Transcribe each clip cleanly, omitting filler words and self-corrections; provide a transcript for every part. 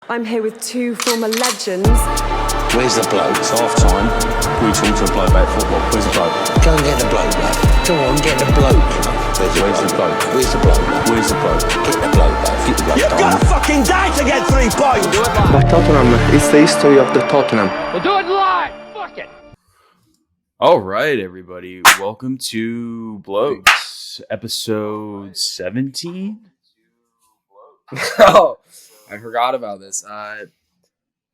I'm here with two former legends. Where's the bloke? It's half time. We talk to a bloke about football. Where's the bloke? Go and get the bloke, love. Come on, get the bloke, love. Where's the bloke? Where's the bloke, love? Where's the bloke? Get the bloke, love. Get the bloke. You've got to fucking die to get 3 points! But Tottenham, it's the history of the Tottenham. We'll do it live! Fuck it! All right, everybody. Welcome to Blokes, episode 17. Oh, I forgot about this.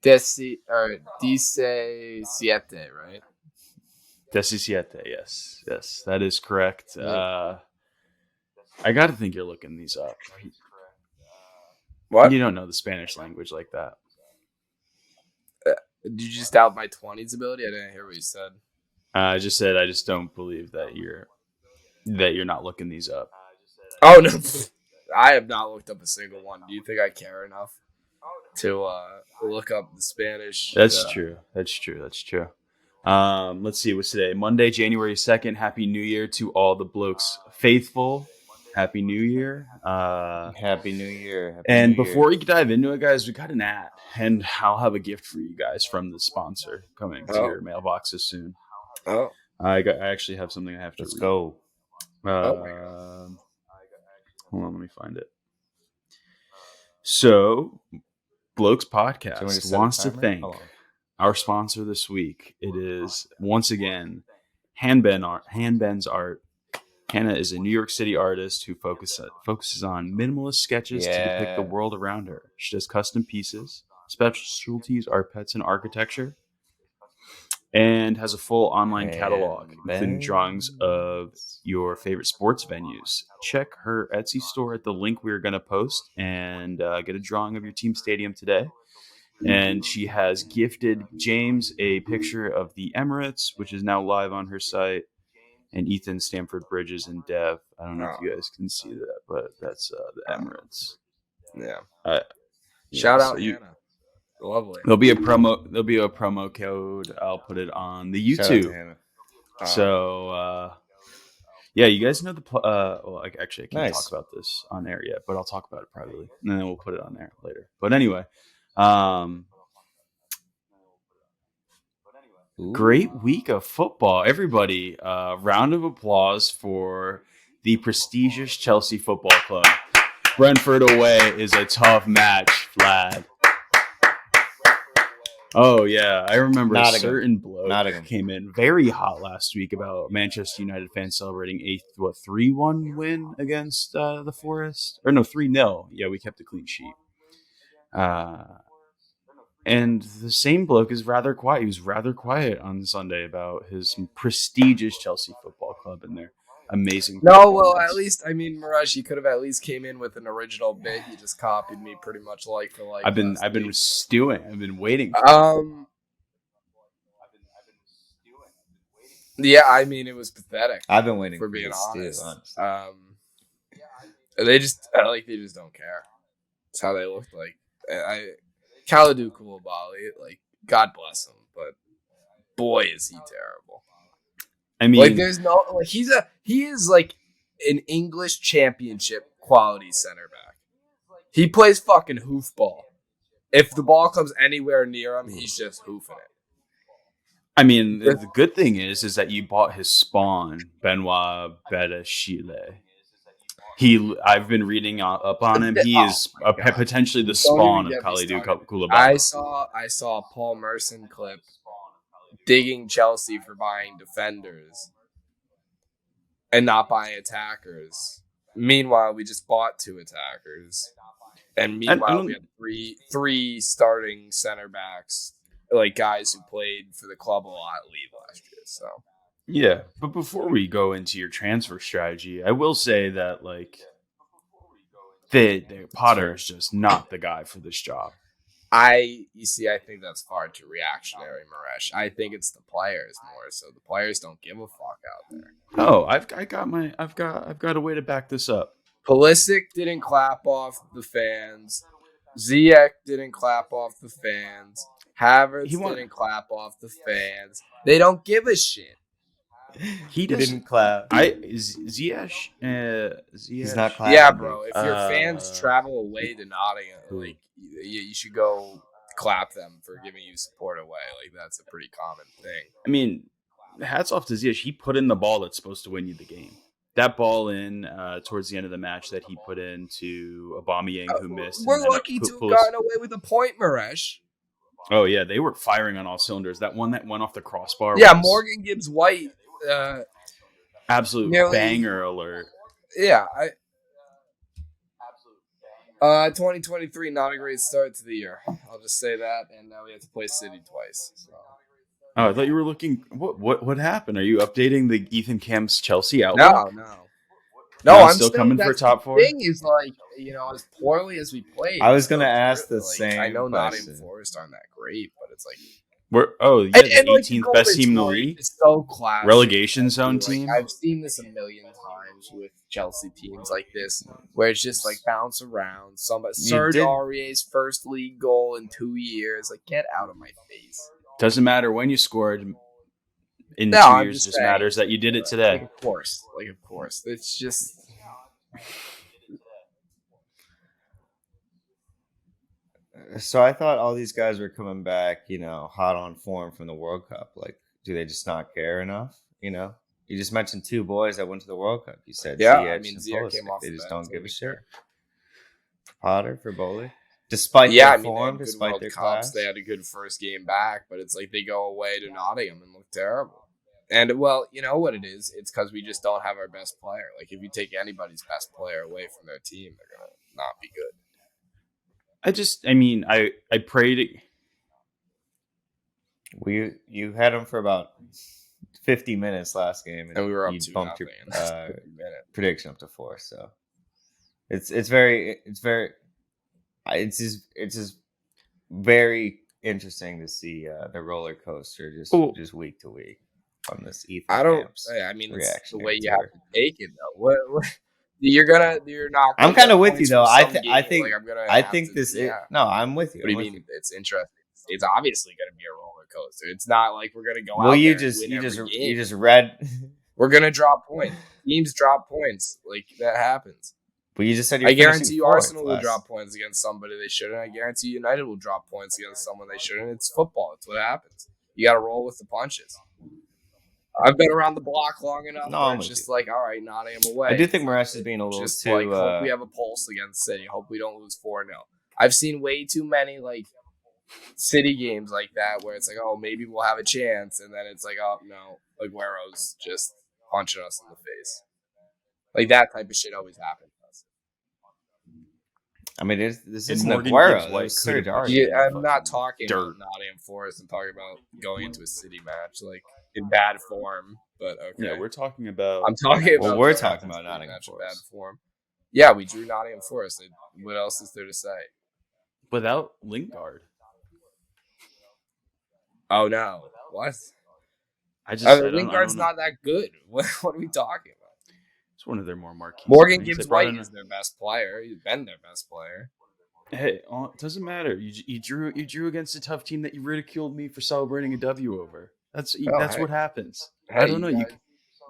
Dice Siete, right? 17, yes. Yes, that is correct. I got to think you're looking these up. What? You don't know the Spanish language like that. Did you just doubt my 20s ability? I didn't hear what you said. I just said I just don't believe that you're not looking these up. Oh, no. I have not looked up a single one. Do you think I care enough to look up the Spanish? That's true. Let's see, what's today? Monday, January 2nd. Happy New Year to all the Blokes faithful. Happy New Year. Happy New Year. Before we dive into it, guys, we got an ad, and I'll have a gift for you guys from the sponsor coming to your mailboxes soon. Oh, I actually have something I have to Let's read. go. Hold on, let me find it. So, Blokes Podcast wants to thank our sponsor this week. It is, once again, Handben's Art. Hannah is a New York City artist who focuses on minimalist sketches to depict the world around her. She does custom pieces. Specialties are pets and architecture. And has a full online catalog, including drawings of your favorite sports venues. Check her Etsy store at the link we're going to post and get a drawing of your team stadium today. And she has gifted James a picture of the Emirates, which is now live on her site, and Ethan, Stamford Bridges, and Dev. I don't know if you guys can see that, but that's the Emirates. yeah. Shout out, Hannah. Lovely. There'll be a promo code. I'll put it on the YouTube. So, you guys know the. Well, actually, I can't talk about this on air yet, but I'll talk about it privately, and then we'll put it on there later. But anyway, great week of football, everybody. Round of applause for the prestigious Chelsea Football Club. Brentford away is a tough match, Vlad. Oh, yeah. I remember a certain bloke came in very hot last week about Manchester United fans celebrating a 3-1 win against the Forest. Or no, 3-0. Yeah, we kept a clean sheet. And the same bloke is rather quiet. He was rather quiet on Sunday about his prestigious Chelsea Football Club and their amazing. No, well, at least, I mean, Miresh, you could have at least came in with an original bit. You just copied me pretty much like for like. I've been stewing. I've been waiting. Yeah, I mean, it was pathetic. I've been waiting for being honest. They just don't care. That's how they look like. Kalidou Koulibaly, like, God bless him, but boy, is he terrible. I mean, like, there's no, like, he is like an English championship quality center back. He plays fucking hoofball. If the ball comes anywhere near him, he's just hoofing it. I mean, the good thing is that you bought his spawn, Benoit Badiashile. I've been reading up on him. He is potentially the spawn of Kalidou Koulibaly. I saw a Paul Merson clip digging Chelsea for buying defenders and not buying attackers. Meanwhile, we just bought 2 attackers, and meanwhile we had three starting center backs, like guys who played for the club a lot, leave last year. So yeah, but before we go into your transfer strategy, I will say that like the Potter is just not the guy for this job. I think that's far too reactionary, Miresh. I think it's the players more so. The players don't give a fuck out there. Oh, I've got a way to back this up. Pulisic didn't clap off the fans. Ziyech didn't clap off the fans. Havertz didn't clap off the fans. They don't give a shit. He didn't clap. Ziyech. He's not clapping. Yeah, bro. If your Uh, fans travel away to Nottingham, like you should go clap them for giving you support away. Like that's a pretty common thing. I mean, hats off to Ziyech. He put in the ball that's supposed to win you the game. That ball in towards the end of the match that he put into Aubameyang, who missed. We're lucky to have gotten away with a point, Miresh. Oh yeah, they were firing on all cylinders. That one that went off the crossbar. Yeah, was Morgan Gibbs White. absolute banger alert. Yeah, 2023, not a great start to the year. I'll just say that, and now we have to play City twice. So. Oh, I thought you were looking. What happened? Are you updating the Ethan Camp's Chelsea outlook? No, I'm still coming for top four. The thing is, like, as poorly as we played. I was gonna ask the same. I know question. Nottingham Forest aren't that great, but it's like the 18th best team in the league. It's so classic. Relegation zone team. I've seen this a million times with Chelsea teams like this, where it's just like bounce around. Serge Aurier's first league goal in 2 years. Like, get out of my face. Doesn't matter when you scored. In 2 years, it just matters that you did it today. Of course. It's just. So I thought all these guys were coming back, hot on form from the World Cup. Like, do they just not care enough? You just mentioned 2 boys that went to the World Cup. You said Ziyech came off. They just don't give a shit. Potter, for Bowley. Despite their form, despite their class. They had a good first game back, but it's like they go away to Nottingham and look terrible. And, well, you know what it is? It's because we just don't have our best player. Like, if you take anybody's best player away from their team, they're going to not be good. I prayed. You had them for about 50 minutes last game, and we were up you to bumped your prediction up to 4. So it's just very interesting to see the roller coaster just week to week on this Ethan Camps. It's the way you have to take it though. What you're not. I'm kind of with you though. I think I'm with you. What do you mean? It's interesting. It's obviously going to be a roller coaster. It's not like we're going to go out. Well, you there just read. We're going to drop points. Teams drop points. Like that happens. But you just said I guarantee you Arsenal will drop points against somebody they shouldn't. I guarantee United will drop points against someone they shouldn't. It's football. It's what happens. You got to roll with the punches. I've been around the block long enough. Where it's just like, all right, Nottingham away. I do think Miresh is being a little just too. Hope we have a pulse against City. Hope we don't lose 4-0. I've seen way too many City games like that where it's like, oh, maybe we'll have a chance, and then it's like, oh no, Aguero's just punching us in the face. Like that type of shit always happens. I mean, this isn't Morgan Aguero. Gibbs I'm not talking about Nottingham Forest. I'm talking about going into a City match, in bad form. But okay. Yeah, we're talking about. I'm talking about. Well, we're talking about Nottingham Forest. Bad form. Yeah, we drew Nottingham Forest. What else is there to say? Without Lingard. Oh no! What? Lingard's not that good. What are we talking about? It's one of their more marquee. Morgan Gibbs White is their best player. He's been their best player. Hey, it doesn't matter. You drew against a tough team that you ridiculed me for celebrating a W over. That's what happens. I don't know.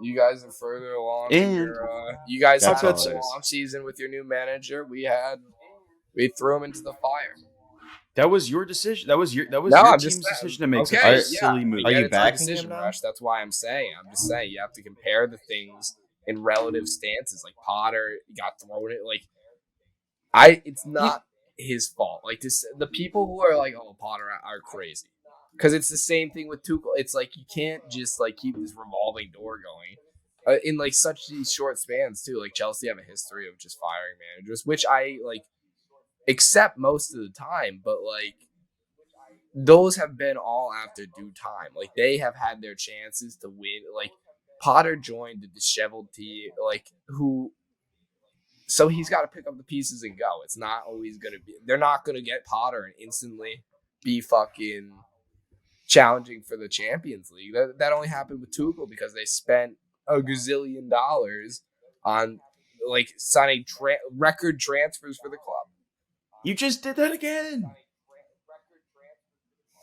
You guys are further along. You guys had a long season with your new manager. We threw him into the fire. That was your decision. That was your team's decision to make such a silly move. Are you back in decision rush? That's why I'm saying. I'm just saying you have to compare the things in relative stances. Like Potter got thrown it. It's not his fault. The people who are like, oh, Potter are crazy. Because it's the same thing with Tuchel. It's like you can't just keep this revolving door going in such these short spans too. Like Chelsea have a history of just firing managers, which I accept most of the time, but those have been all after due time. They have had their chances to win. Potter joined a disheveled team, so he's got to pick up the pieces and go. It's not always gonna be. They're not gonna get Potter and instantly be fucking challenging for the Champions League. That only happened with Tuchel because they spent $1 gazillion on signing record transfers for the club. You just did that again.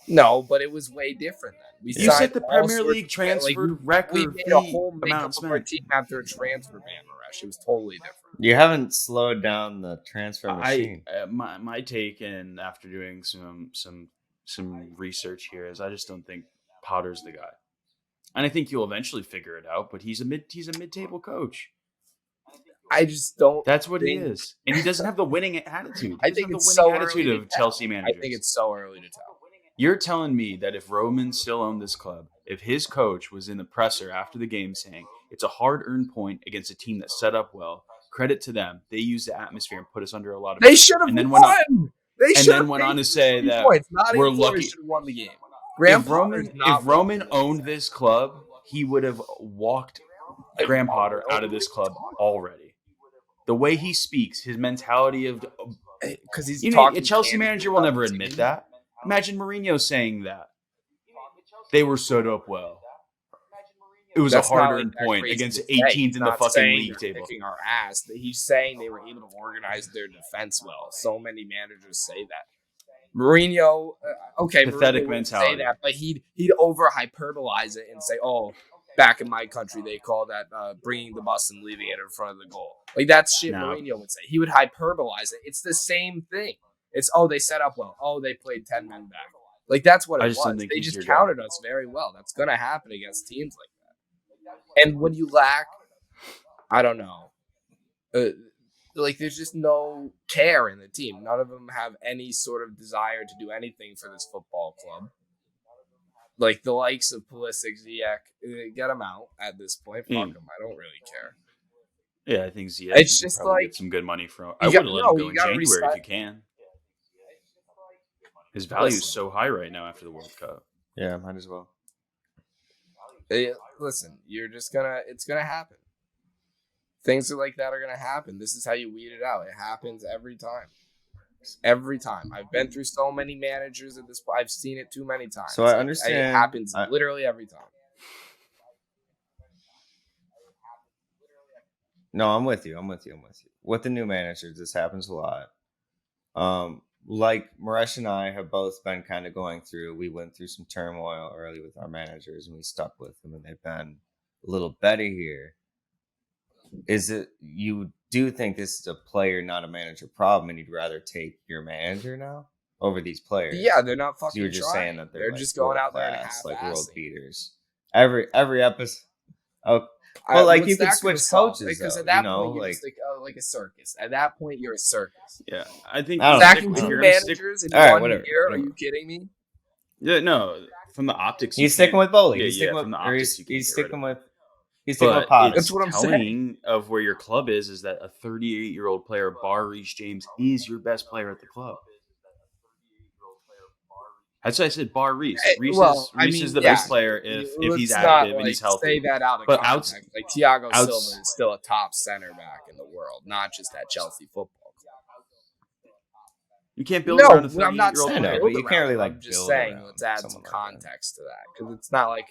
No, but it was way different then. You said the Premier League transferred record we made a fee whole makeup amount of our spent. team after a transfer ban, Miresh. It was totally different. You haven't slowed down the transfer machine. My take, and after doing some research here, is I just don't think Potter's the guy, and I think you'll eventually figure it out. But he's a mid-table coach. I just don't. That's what he is, and he doesn't have the winning attitude. I think it's so early of Chelsea managers. I think it's so early to tell. You're telling me that if Roman still owned this club, if his coach was in the presser after the game saying it's a hard-earned point against a team that set up well, credit to them, they used the atmosphere and put us under a lot of. They should have won. Then went on to say that we're lucky. Should have won the game. If Roman owned this club, he would have walked Graham Potter out of this club already. The way he speaks, his mentality of because he's a Chelsea manager will never admit that. Imagine Mourinho saying that. They were set up well. It was a hard-earned point against 18th in the fucking league table. Kicking our ass. He's saying they were able to organize their defense well. So many managers say that. Mourinho, pathetic Mourinho mentality. say that, but he'd over hyperbolize it and say, "Oh, back in my country, they call that bringing the bus and leaving it in front of the goal." Like that's shit Mourinho would say. He would hyperbolize it. It's the same thing. It's they set up well. Oh, they played 10 men back. Like that's what it was. They just countered us very well. That's gonna happen against teams like that. And when you lack, I don't know, there's just no care in the team. None of them have any sort of desire to do anything for this football club. Like the likes of Pulisic, Ziyech, get them out at this point. Fuck them. I don't really care. Yeah, I think Ziyech. It's just get some good money from. I would have let him go in January if you can. His value is so high right now after the World Cup. Yeah, might as well. Listen, it's gonna happen. Things like that are gonna happen. This is how you weed it out. It happens every time. Every time. I've been through so many managers at this point. I've seen it too many times. So I understand. It happens literally every time. No, I'm with you. With the new managers, this happens a lot. Like Miresh and I have both been kind of going through. We went through some turmoil early with our managers, and we stuck with them, and they've been a little better here. Is it you do think this is a player, not a manager problem, and you'd rather take your manager now over these players? Yeah, they're not fucking. So you're just saying that they're just going out there and like world beaters. Every episode. Oh, well, you can switch coaches because though, at that point you're just like a circus. At that point, you're a circus. Yeah, I think stacking two managers in one year. Are you kidding me? Yeah, no. From the optics, he's sticking with Bowley. He's sticking with Potter. That's what I'm saying. Of where your club is that a 38-year-old player, bar Reece James, is your best player at the club. That's why I said bar Reece. Reece is the best player if he's active and he's healthy. Say that out of context. Like Thiago Silva is still a top center back in the world, not just at Chelsea Football Club. You can't build around a 38-year-old I'm not saying player. But you can't really I'm just saying let's add some context to that because it's not like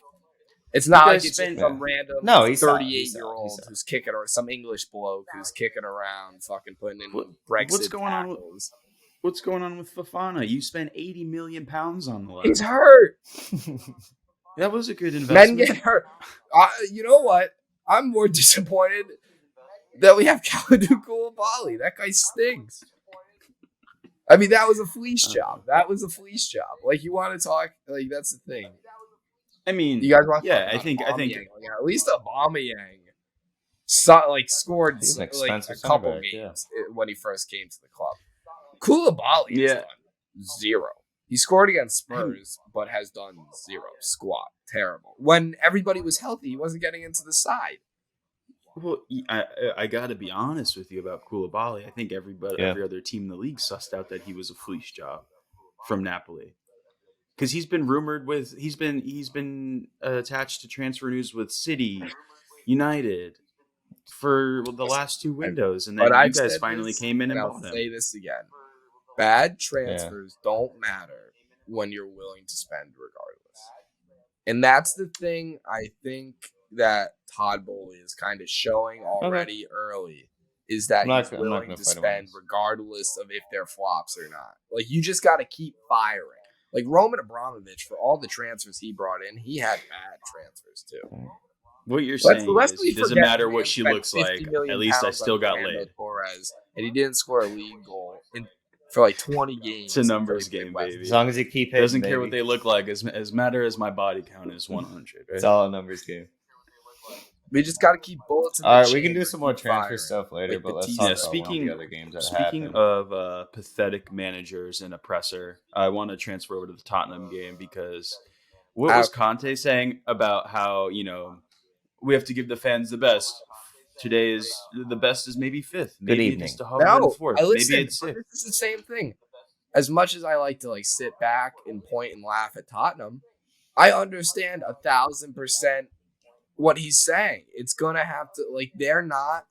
it's just some random 38-year-old who's kicking or some English bloke who's kicking around, fucking putting in Brexit What's going tackles. What's going on with Fofana? You spent £80 million on the left. He's hurt. That was a good investment. Men get hurt. You know what? I'm more disappointed that we have Kalidou Koulibaly. That guy stinks. I mean, that was a fleece job. Like, you want to talk? Like, that's the thing. I mean, you guys want? Yeah, I think. Like, at least Aubameyang scored like a couple games when he first came to the club. Koulibaly has done zero. He scored against Spurs, but has done zero. Squat. Terrible. When everybody was healthy, he wasn't getting into the side. Well, I got to be honest with you about Koulibaly. I think every other team in the league sussed out that he was a fleece job from Napoli. Because he's been rumored he's been attached to transfer news with City, United for the last two windows, and then you guys finally came in and bought him. I'll say this again. Bad transfers don't matter when you're willing to spend regardless. And that's the thing I think that Todd Bowley is kind of showing already early is that he's willing to spend regardless of if they're flops or not. Like, you just got to keep firing. Like Roman Abramovich, for all the transfers he brought in, he had bad transfers too. What you're saying Lest is we it doesn't forget matter the what man she spent looks 50 like. million At least I pounds still on got Fernando laid. Torres, and he didn't score a league goal for like 20 games. It's a numbers until he game, played West. baby. As long as you keep hitting, Doesn't care baby. what they look like. As matter as my body count is 100. Right? It's all a numbers game. We just got to keep bullets in All the right, we can chamber, do some more keep transfer firing. stuff later, Like but the let's teaser. talk Yeah, about one of the other games that speaking happened. of pathetic managers and oppressor, I want to transfer over to the Tottenham game because what was Conte saying about how, we have to give the fans the best? Today is the best is maybe fifth. Maybe evening. just a hover in fourth. Maybe it's but sixth. this is the same thing. As much as I like to sit back and point and laugh at Tottenham, I understand 1,000% what he's saying. It's gonna have to they're not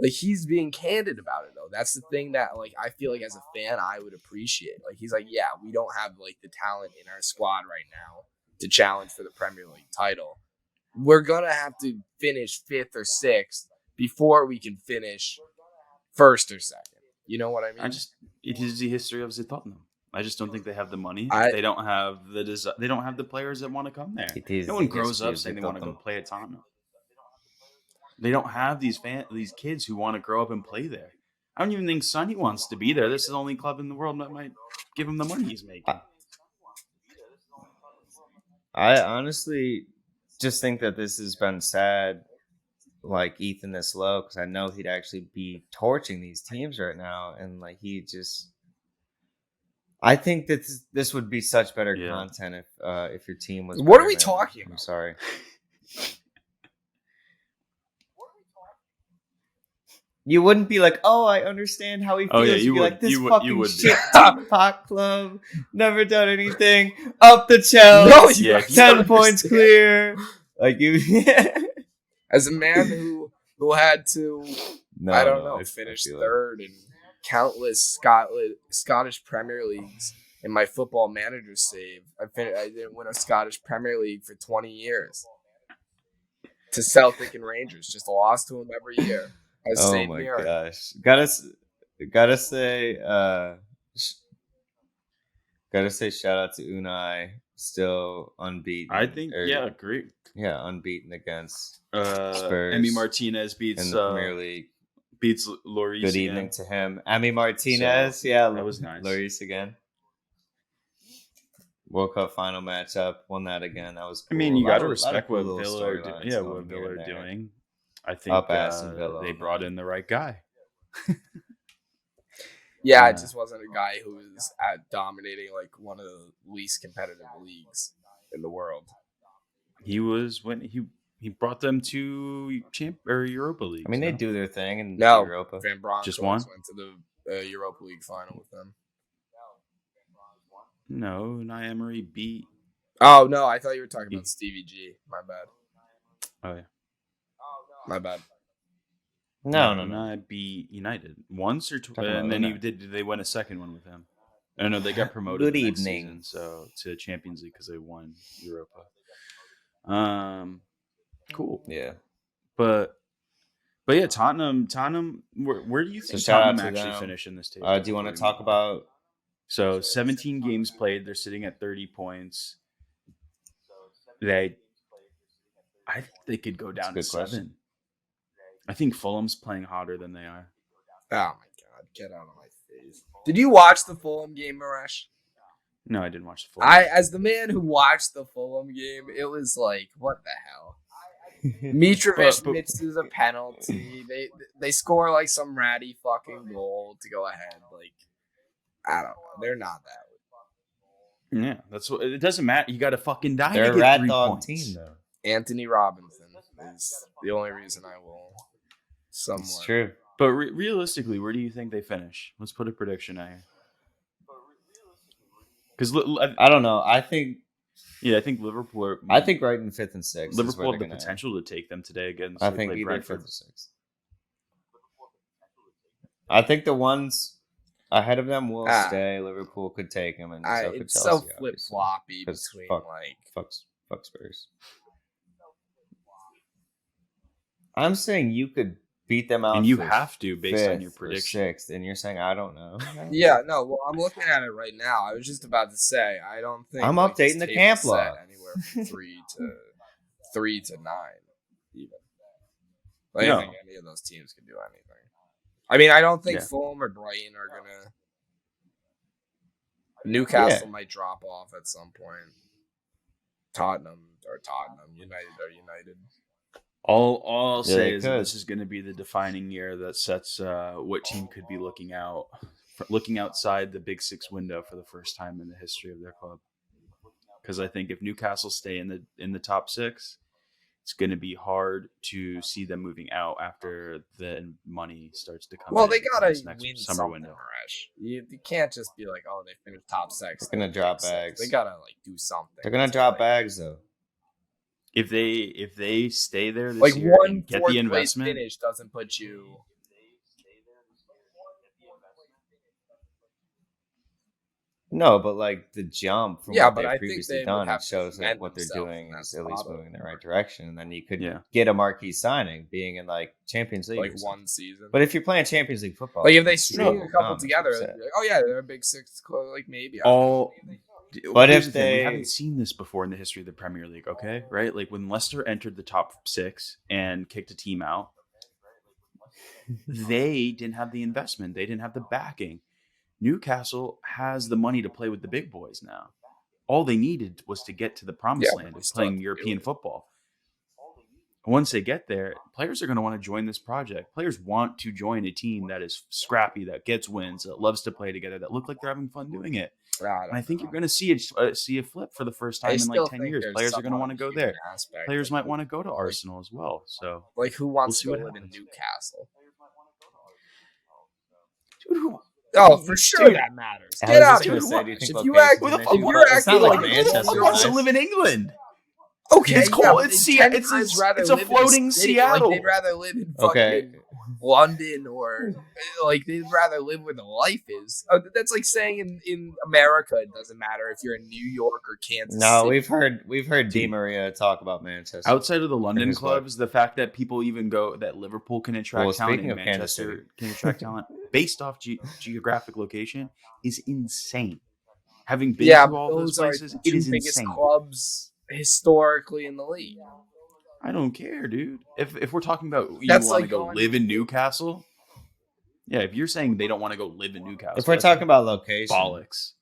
he's being candid about it though. That's the thing that I feel like as a fan I would appreciate. He's yeah, we don't have the talent in our squad right now to challenge for the Premier League title. We're gonna have to finish 5th or 6th before we can finish 1st or 2nd. You know what I mean? It is the history of the Tottenham. I just don't think they have the money. They don't have the they don't have the players that want to come there. No one grows up saying they want to go play at Tottenham. They don't have these kids who want to grow up and play there. I don't even think Sonny wants to be there. This is the only club in the world that might give him the money he's making. I honestly just think that this has been sad, Ethan this low, because I know he'd actually be torching these teams right now, and I think that this would be such better content if your team was. What are we talking about? I'm sorry. You wouldn't be I understand how he feels. Oh, yeah, You'd be would. this You fucking would shit pot club, never done anything, up the Chelsea, No, 10 points clear. You, as a man who had to, finish third in countless Scottish Premier Leagues in my Football Manager save. I didn't win a Scottish Premier League for 20 years. To Celtic and Rangers, just lost to them every year. Oh my gosh! Gotta say, shout out to Unai, still unbeaten. I think, great. Yeah, unbeaten against Spurs. Emi Martinez beats in the Premier League. Beats Lloris. Good evening to him, Emi Martinez. That was nice. Lloris again. World Cup final matchup, won that again. That was cool. I mean, you got to respect what Villa are doing. Yeah, what Villa are doing. I think they brought in the right guy. Yeah, it just wasn't a guy who was dominating one of the least competitive leagues in the world. He was when he brought them to Europa League. I mean, they do their thing in Europa. Van Bronckhorst just won to the Europa League final with them. No, Emery beat. Oh no, I thought you were talking about Stevie G. My bad. Oh yeah. My bad. No. I beat United once or twice, and then they won a second one with him. Oh no, they got promoted. Good next evening. Season, to Champions League because they won Europa. Cool. Yeah, but yeah, Tottenham. Where do you think Tottenham actually finish in this table? Do you want to talk about? So 17 games played. They're sitting at 30 points. I think they could go down to 7. Question. I think Fulham's playing hotter than they are. Oh my god, get out of my face. Did you watch the Fulham game, Miresh? No, I didn't watch the Fulham. As the man who watched the Fulham game, it was what the hell? Mitrovic misses a penalty. They score some ratty fucking goal to go ahead. I don't know. They're not that. Yeah, that's what. It doesn't matter. You got to fucking die. They're to get a rat 3 dog points. team, though. Anthony Robinson is the only reason I will. Somewhat. It's true. But realistically, where do you think they finish? Let's put a prediction out here. Because I don't know. I think Liverpool. I think right in 5th and 6th. Liverpool have the potential to take them today against. I think either Brentford. 5th or 6th. I think the ones ahead of them will stay. Liverpool could take them, and so could it's Chelsea, so flip floppy between fuck Spurs. I'm saying you could beat them out, and you for have to based on your 5th or prediction. 6th, and you're saying I don't know. Yeah, no. Well, I'm looking at it right now. I was just about to say I don't think I'm like, updating this the table's camp set log. anywhere from 3 to 9, even. I No. think any of those teams can do anything. I mean, I don't think Yeah. Fulham or Brighton are gonna. Newcastle might drop off at some point. Tottenham, United. All I'll say they is that could. this is going to be the defining year that sets what team could be looking outside the Big Six window for the first time in the history of their club. Because I think if Newcastle stay in the top 6, it's going to be hard to see them moving out after the money starts to come. Well, in they gotta this next win summer something, window. Miresh. You can't just be like, oh, they finished top 6. They're gonna drop bags. They gotta like do something. They're gonna drop bags though. If they stay there this like year one and get fourth the place investment, finish doesn't put you. No, but like the jump from Yeah, what but they've I think previously they would done, have it to shows that cement what they're themselves doing in is that at least spot moving in the over. right direction. And then you could Yeah. get a marquee signing, being in like Champions League, Like or something. one season. But if you're playing Champions League football, Like if they people string will a couple come, together, that's what I'm they'd be like, oh yeah, they're a Big 6 club. Like maybe. But here's if the thing, we they- haven't seen this before in the history of the Premier League, okay? Right? Like when Leicester entered the top 6 and kicked a team out, they didn't have the investment. They didn't have the backing. Newcastle has the money to play with the big boys now. All they needed was to get to the promised Yeah, land but of they still playing have to do European it. football. Once they get there, players are going to want to join this project. Players want to join a team that is scrappy, that gets wins, that loves to play together, that look like they're having fun doing it. And I think you're going to see a flip for the first time in like 10 years. Players are going to want to go there. Players might want to go to Arsenal as well. So, like who wants we'll to see live what in happens. Newcastle? Dude, who? Oh, for sure Dude, that matters. I Get was out just of gonna here. say, do you think If you location's act, an Who the issue? fuck- if you're It's not acting like like Manchester, Who wants to right? live in England? okay, It's cold. yeah, but It's they'd 10 it's times a- rather it's a live in floating city. Seattle. Like, they'd rather live in fucking Okay. London, or like they'd rather live where the life is. That's like saying in America it doesn't matter if you're in New York or Kansas No, City. we've heard Di Maria talk about Manchester. Outside of the London his clubs, the fact that people even go that Liverpool can attract Well, talent speaking and of Kansas Manchester can attract talent based off geographic location is insane. Having been Yeah, to but all those those are places, the it two is biggest insane. clubs historically in the league. I don't care, dude. If we're talking about you That's want to like go going- live in Newcastle, yeah. If you're saying they don't want to go live in Newcastle, If we're that's talking about location, bollocks.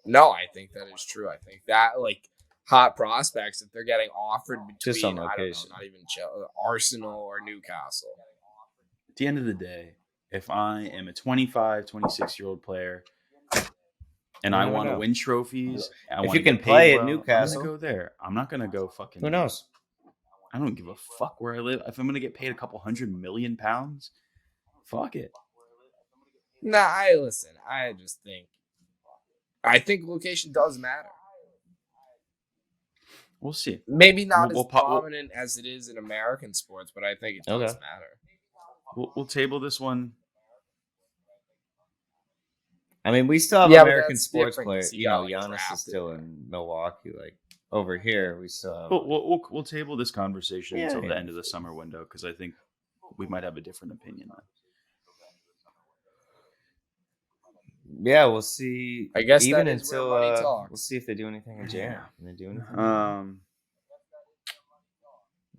No, I think that is true. I think that like hot prospects, if they're getting offered Just on between, I don't know, location. not even Arsenal or Newcastle. At the end of the day, if I am a 25, 26-year-old player and You I never want to know. win trophies, I If wanna you can get paid play at well, Newcastle- I'm gonna go there. I'm not gonna go fucking. who knows? I don't give a fuck where I live. If I'm gonna get paid a couple £100 million, fuck it. Nah, I just think location does matter. We'll see. Maybe not We'll as we'll- prominent as it is in American sports, but I think it does Okay. matter. We'll table this one. I mean, we still have Yeah, but American that's sports different players. 'cause he You know, got, like, Giannis is drafted. still in Milwaukee. Like over here, we still have. We'll table this conversation Yeah, until yeah. the end of the summer window because I think we might have a different opinion then. Yeah, we'll see. I guess even that is where until money talks. we'll see if they do anything in Jan. Yeah. Can they do anything?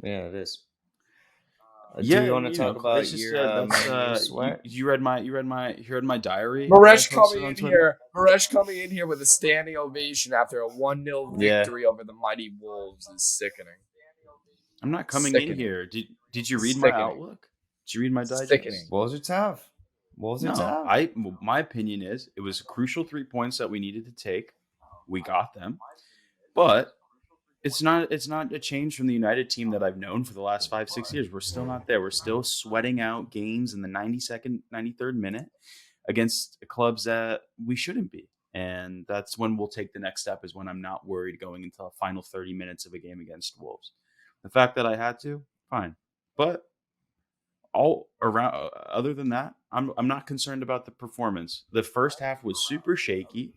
Yeah, it is. Do you want to talk about it's just, your Man U sweat? you read my diary. Maresh that I posted coming on in Twitter? here. Maresh coming in here with a standing ovation after a 1-0 Yeah. victory over the mighty Wolves is sickening. I'm not coming in Sickening. here. Did you read my Sickening. outlook? Did you read my digest? Sickening. Wolves are tough. Wolves are No, tough. my opinion is it was a crucial 3 points that we needed to take. We got them, but it's not a change from the United team that I've known for the last 5-6 years. We're still not there. We're still sweating out games in the 92nd, 93rd minute against clubs that we shouldn't be, and that's when we'll take the next step. Is when I'm not worried going into the final 30 minutes of a game against Wolves. The fact that I had to, fine, but all around other than that, I'm not concerned about the performance. The first half was super shaky.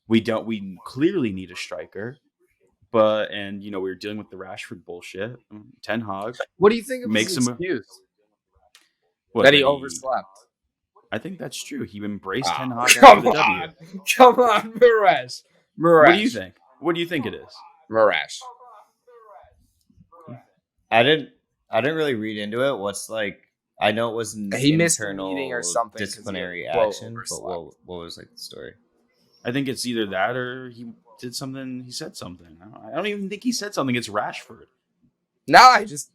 We clearly need a striker, we were dealing with the Rashford bullshit. Ten Hag What do you think of Makes his him a- excuse? That he overslept. I think that's true. He embraced Ten Hag Come after the on. W. Come on, Miresh. What do you think? What do you think it is? Miresh. I didn't really read into it. What's like? I know it was an He missed a internal meeting or something 'cause he disciplinary had, quote, action, but overslept. what was like the story? I think it's either that or he did something. He said something. I don't even think he said something. It's Rashford. Now I just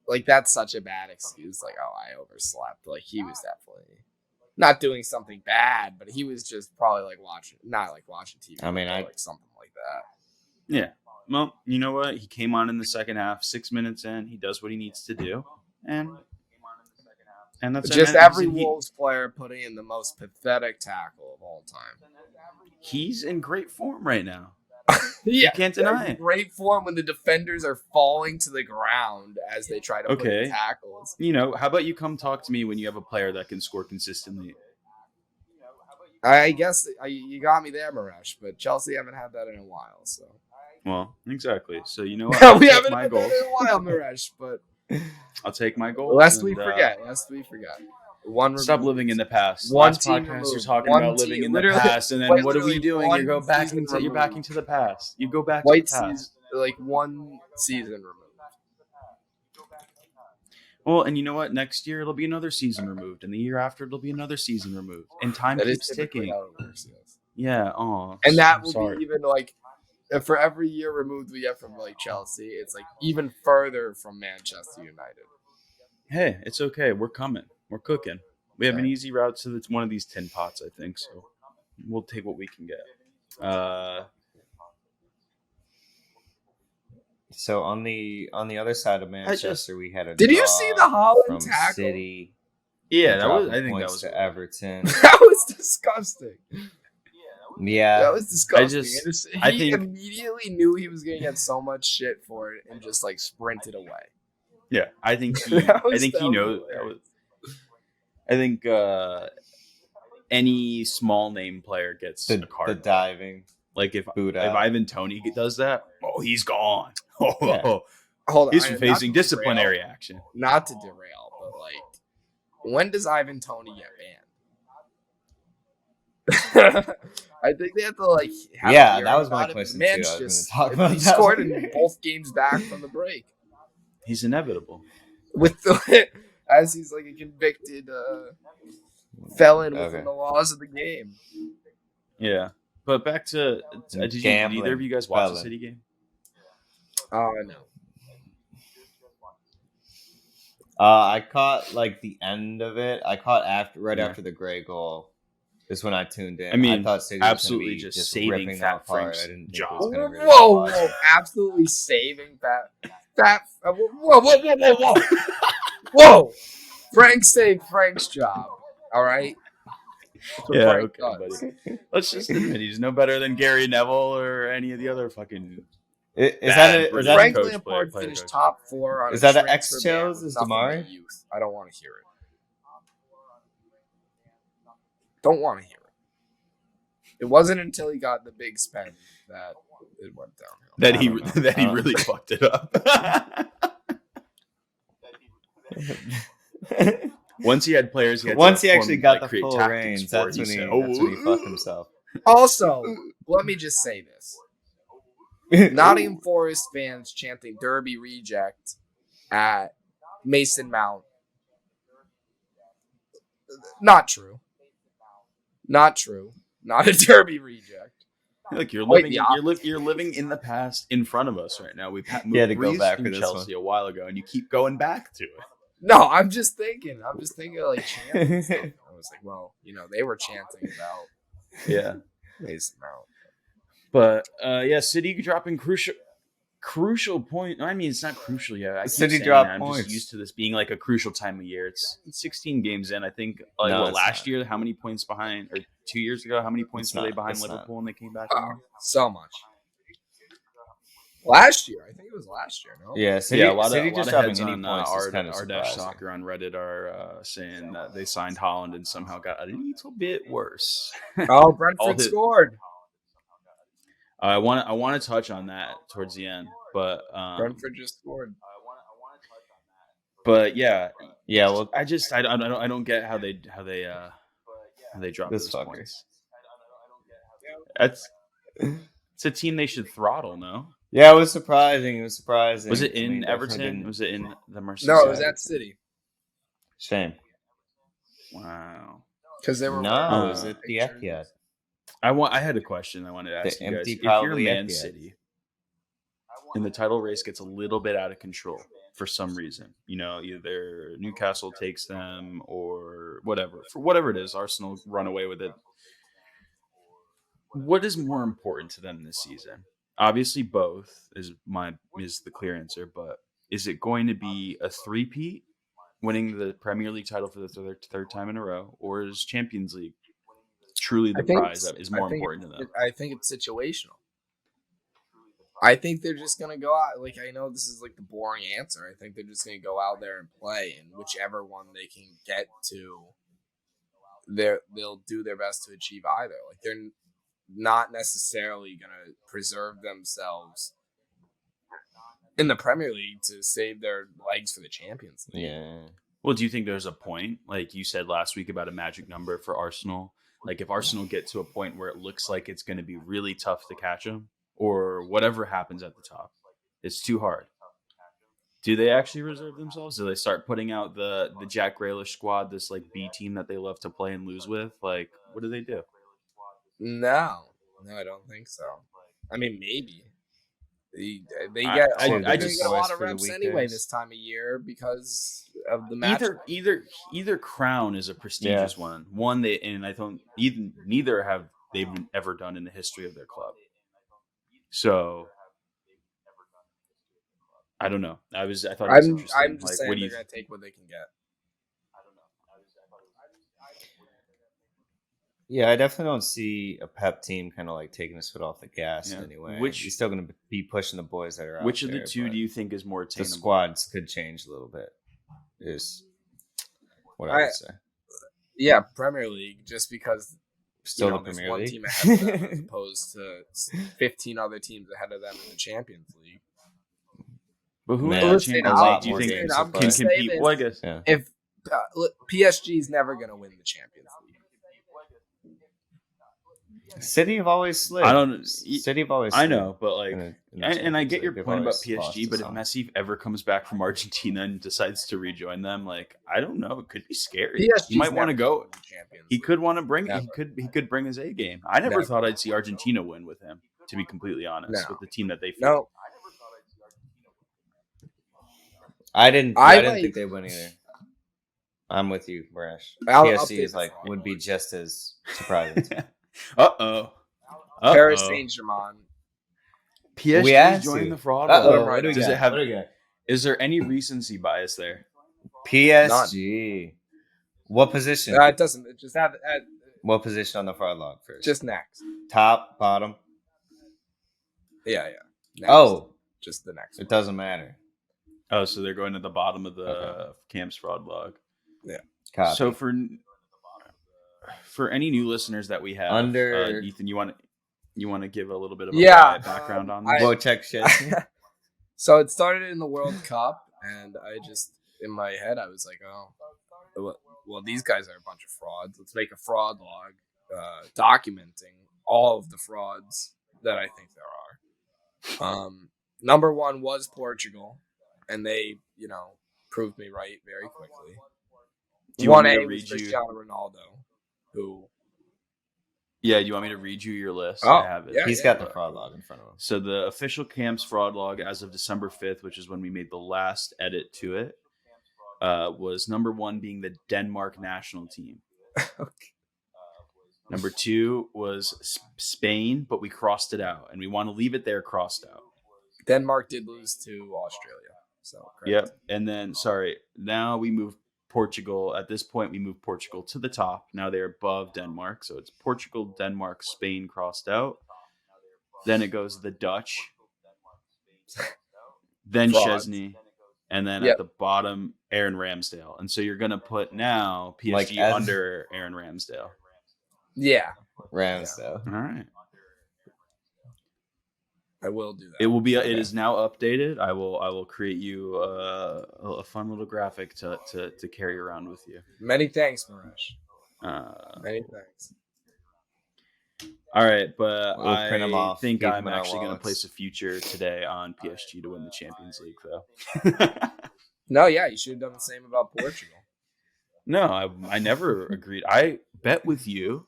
like that's such a bad excuse. Like, oh, I overslept. Like he was definitely not doing something bad, but he was just probably like watching TV. I mean, like something like that. Yeah. Well, you know what? He came on in the second half. 6 minutes in, he does what he needs to do, and that's Just every Wolves player putting in the most pathetic tackle of all time. He's in great form right now. Yeah, you can't deny it. Great form when the defenders are falling to the ground as they try to put in tackles. You know, how about you come talk to me when you have a player that can score consistently? I guess you got me there, Miresh, but Chelsea haven't had that in a while. So, well, exactly. So you know what? We haven't had that in a while, Miresh, but I'll take my goal. Lest we forget. Stop living in the past. One Last team podcast, removed. you're talking One about team- living in the literally- past, and then quite what are we literally doing? one You go back season into you're back into the past. You go back White to the past. season, like one season removed. Well, and you know what? Next year it'll be another season removed, and the year after it'll be another season removed, and time That is keeps typically ticking. how it works, yes. Yeah. Oh. And that I'm will sorry. be even like for every year removed we get from like Chelsea, it's like even further from Manchester United. Hey, it's okay. We're coming. We're cooking. We have an easy route to one of these tin pots, I think. So we'll take what we can get. So on the other side of Manchester, we had a. Did you draw see the Holland from tackle? City? Yeah, that was. dropping I think that points was. to Everton. That was disgusting. Yeah, That was disgusting. I He think- immediately knew he was going to get so much shit for it and just like sprinted away. Yeah, I think he. That was- I think that he was knows. hilarious. I think any small name player gets a the card. diving. Like if boot if out. Ivan Toney does that, oh, he's gone. Oh, Yeah. Hold on, he's not to facing derail- disciplinary action. Not to derail, but like, when does Ivan Toney get banned? I think they have to like. Have a Yeah, hearing that was my about it, but question, man, too. I was just- gonna talk about he that. scored in both games back from the break. He's inevitable. With the as he's like a convicted felon Okay. within the laws of the game. Yeah, but back to did either of you guys watch the felon. City game? Oh no. I caught like the end of it. I caught after Yeah. after the Gray goal. Is when I tuned in. I mean, thought City absolutely was gonna be just saving ripping Fat them apart. Frank's I didn't think job. it was gonna really Whoa, fly. whoa, absolutely saving whoa, whoa, whoa, whoa, whoa. Whoa! Frank saved Frank's job. All right. That's what Yeah, Frank okay, does. buddy. Let's just admit he's no better than Gary Neville or any of the other fucking. Is Bad that a, is British that Frank coach, Lampard player finished coach. top 4 on Is a that an transfer ban ex-Chelsea? with Is nothing Damari? but youth. I don't want to hear it. Don't want to hear it. It wasn't until he got the big spend that it went downhill. That I he don't know. that he really fucked it up. Once he had players, he had Once to he actually form, got like, the create full tactics reins, for it. that's He when he said, fucked himself. Also, let me just say this. Nottingham Forest fans chanting Derby reject at Mason Mount. Not true. Not true. Not a Derby reject. Look, you're Quite living. the You're living in the past in front of us right now. We moved had to go Reece back from for this Chelsea a while ago, and you keep going back to it. No, I'm just thinking like chanting stuff. I was like, well, they were chanting about Yeah, Mason Mount. but yeah, City dropping crucial point. I mean, it's not crucial yet. I keep City saying dropped that. I'm points. just used to this being like a crucial time of year. It's 16 games in. I think No, it's last not. year, how many points behind, or 2 years ago, how many points It's were they not. behind It's Liverpool not. when they came back? So much. Last year, I think it was last year. No. Yeah, City, Yeah, a lot City of just heads having any on points is kind of our Dash surprising. Soccer on Reddit are saying that they signed Holland and somehow got a little bit worse. Oh, All Brentford his- scored. I want to touch on that towards the end, but Brentford just scored. but yeah, Yeah, well, I don't get how they drop This those fucker. points. It's a team they should throttle. No, yeah, it was surprising. was it I in mean, definitely Everton? didn't- Was it in the Merseyside? No, it was at City Shame. Wow. because they were. No, wearing it was at the pictures. Etihad. I had a question I wanted to ask The you guys. empty, If you're probably Man Etihad. City and the title race gets a little bit out of control for some reason, either Newcastle takes them or whatever, for whatever it is, Arsenal run away with it. What is more important to them this season? Obviously, both is the clear answer. But is it going to be a three-peat, winning the Premier League title for the third time in a row, or is Champions League truly the prize that is more important to them? I think it's situational. I think they're just gonna go out. Like, I know this is like the boring answer. I think they're just gonna go out there and play, and whichever one they can get to, they'll do their best to achieve either. Like, they're not necessarily gonna preserve themselves in the Premier League to save their legs for the Champions League. Yeah. Well, do you think there's a point, like you said last week, about a magic number for Arsenal? Like, if Arsenal get to a point where it looks like it's going to be really tough to catch them, or whatever happens at the top, it's too hard. Do they actually reserve themselves? Do they start putting out the Jack Grealish squad, this like B team that they love to play and lose with? Like, what do they do? No, I don't think so. I mean, maybe they I get just a lot of for the reps anyway weekdays. this time of year because of the match. Either crown is a prestigious one they, and I don't neither have they've ever done in the history of their club. So I don't know. I thought it was interesting. I'm just like, saying what do they're you gonna take what they can get. Yeah, I definitely don't see a Pep team kind of like taking his foot off the gas Yeah. anyway. Which- He's still going to be pushing the boys that are out Which of the there, two but do you think is more the attainable? squads could change a little bit? Is what I would say. Yeah, Premier League, just because Still the there's Premier one League. team ahead of them as opposed to 15 other teams ahead of them in the Champions League. But who Man, in the listen, Champions I'm- League do you think games I'm to can play. compete? this. Well, I guess. Yeah. If PSG is never going to win the Champions League. City have always slid. I don't. City have always. I slid know, but like, in the and I Champions get League. your They've point about always lost PSG, to but if some. Messi ever comes back from Argentina and decides to rejoin them, like, I don't know, it could be scary. PSG He might want to go. the Champions He League. could want to bring. Never. He could bring his A game. I never Never. thought I'd see Argentina win with him. To be completely honest, No. with the team that they field. No, I didn't like- think they would either. I'm with you, Miresh. I'll PSG update is the like squad. would be just as surprising. Uh-oh. Paris Saint-Germain. PSG We asked joined you. the fraud. Uh-oh, What what do we Does got? it have? What do we got? Is there any recency bias there? PSG. What position? It doesn't. It just have What position on the fraud log first? just next. top, bottom. Yeah. Next. Oh, just the next. it doesn't matter. Oh, so they're going to the bottom of the Okay. Camps fraud log. Copy. So for any new listeners that we have, Under- Ethan, you want to give a little bit of Yeah, background on I- this? Wojciech Szczesny. So it started in the World Cup, and I just in my head I was like, oh, well, these guys are a bunch of frauds. Let's make a fraud log documenting all of the frauds that I think there are. Number one was Portugal, and they, proved me right very quickly. Do you want me 1A to was read you? Cristiano Ronaldo, who Yeah, do you want me to read you your list? Oh, I have it. yeah. He's got the fraud log in front of him. So the official Camps fraud log as of December 5th, which is when we made the last edit to it, was number one being the Denmark national team. Number two was Spain, but we crossed it out, and we want to leave it there crossed out. Denmark did lose to Australia. So correct. Yep. And then, now we move Portugal. At this point, we move Portugal to the top. Now they're above Denmark. So it's Portugal, Denmark, Spain crossed out. Then it goes the Dutch. Then Frauds. Szczesny. And then Yep. at the bottom, Aaron Ramsdale. And so you're going to put now PSG Like as- under Aaron Ramsdale. Yeah. Ramsdale. All right. I will do that. It will be. It is now updated. I will create you a fun little graphic to carry around with you. Many thanks, Miresh. Many thanks. All right, but We'll print 'em I off, think keep 'em I'm in our actually going to wallets. place a future today on PSG to win the Champions League, though. No, yeah, you should have done the same about Portugal. No, I never agreed. I bet with you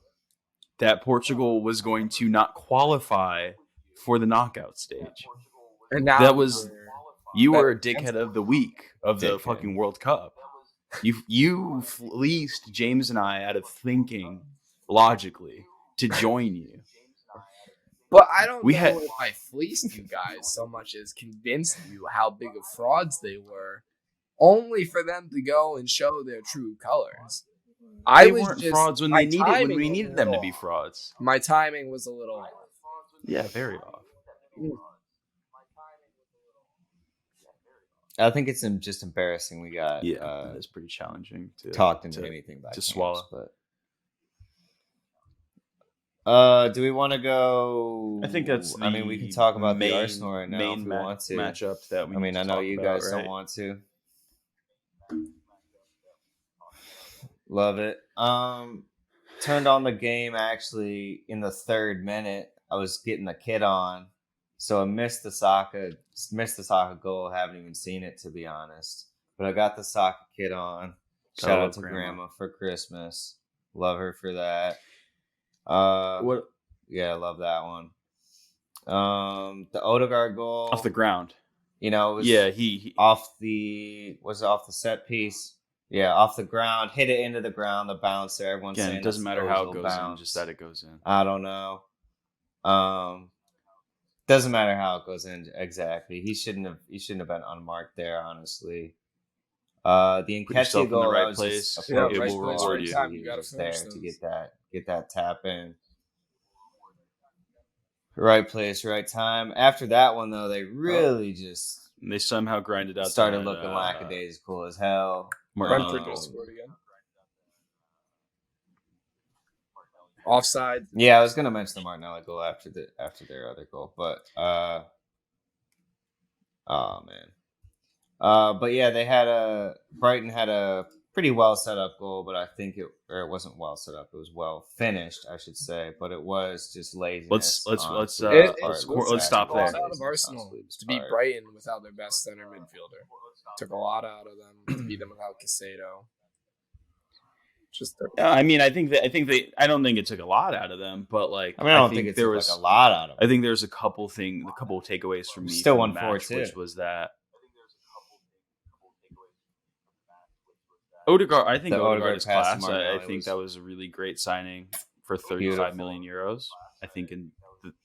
that Portugal was going to not qualify for the knockout stage. And now That was you were a bet dickhead of the week of the fucking World Cup. You fleeced James and I out of thinking logically to join you. But I don't know if I fleeced you guys so much as convinced you how big of frauds they were, only for them to go and show their true colors. They weren't frauds when we needed them to be frauds. My timing was a little off. Yeah, very off. I think it's just embarrassing. We got it's pretty challenging to talked into anything by to swallow. But do we want to go? I think that's. I mean, we can talk about the Arsenal right now if we want to. Matchup that we. I mean, I know you guys don't want to. Love it. Turned on the game actually in the 3rd minute. I was getting the kid on, so I missed the Saka goal. Haven't even seen it, to be honest. But I got the Saka kid on. Shout out to Grandma for Christmas. Love her for that. What? Yeah, I love that one. The Odegaard goal Off the ground. You know, it was he off the set piece. Yeah, off the ground, hit it into the ground, the bounce there. Everyone's saying it doesn't matter how it goes in, just that it goes in. I don't know. Doesn't matter how it goes in exactly. He shouldn't have been unmarked there, honestly. The Nketiah goal, in the right was place. Just it will reward you. You got to there to get that tap in. Right place, right time. After that one, though, they really they somehow grinded out. Started looking lackadaisical as hell. Brentford just scored again. Offside. Yeah, I was gonna mention the Martinelli goal after their other goal, but oh man. But yeah, Brighton had a pretty well set up goal, but I think it wasn't well set up. It was well finished, I should say, but it was just laziness. Let's stop there. Out of Arsenal to beat Brighton without their best center midfielder. Took a lot out of them to beat them without Casado. I mean, I don't think it took a lot out of them, but like I don't think it took a lot out of them. I think there's a couple takeaways from me. Still from 1-4-2, which was that Odegaard. I think Odegaard is class. I think that was a really great signing for 35 million euros. I think in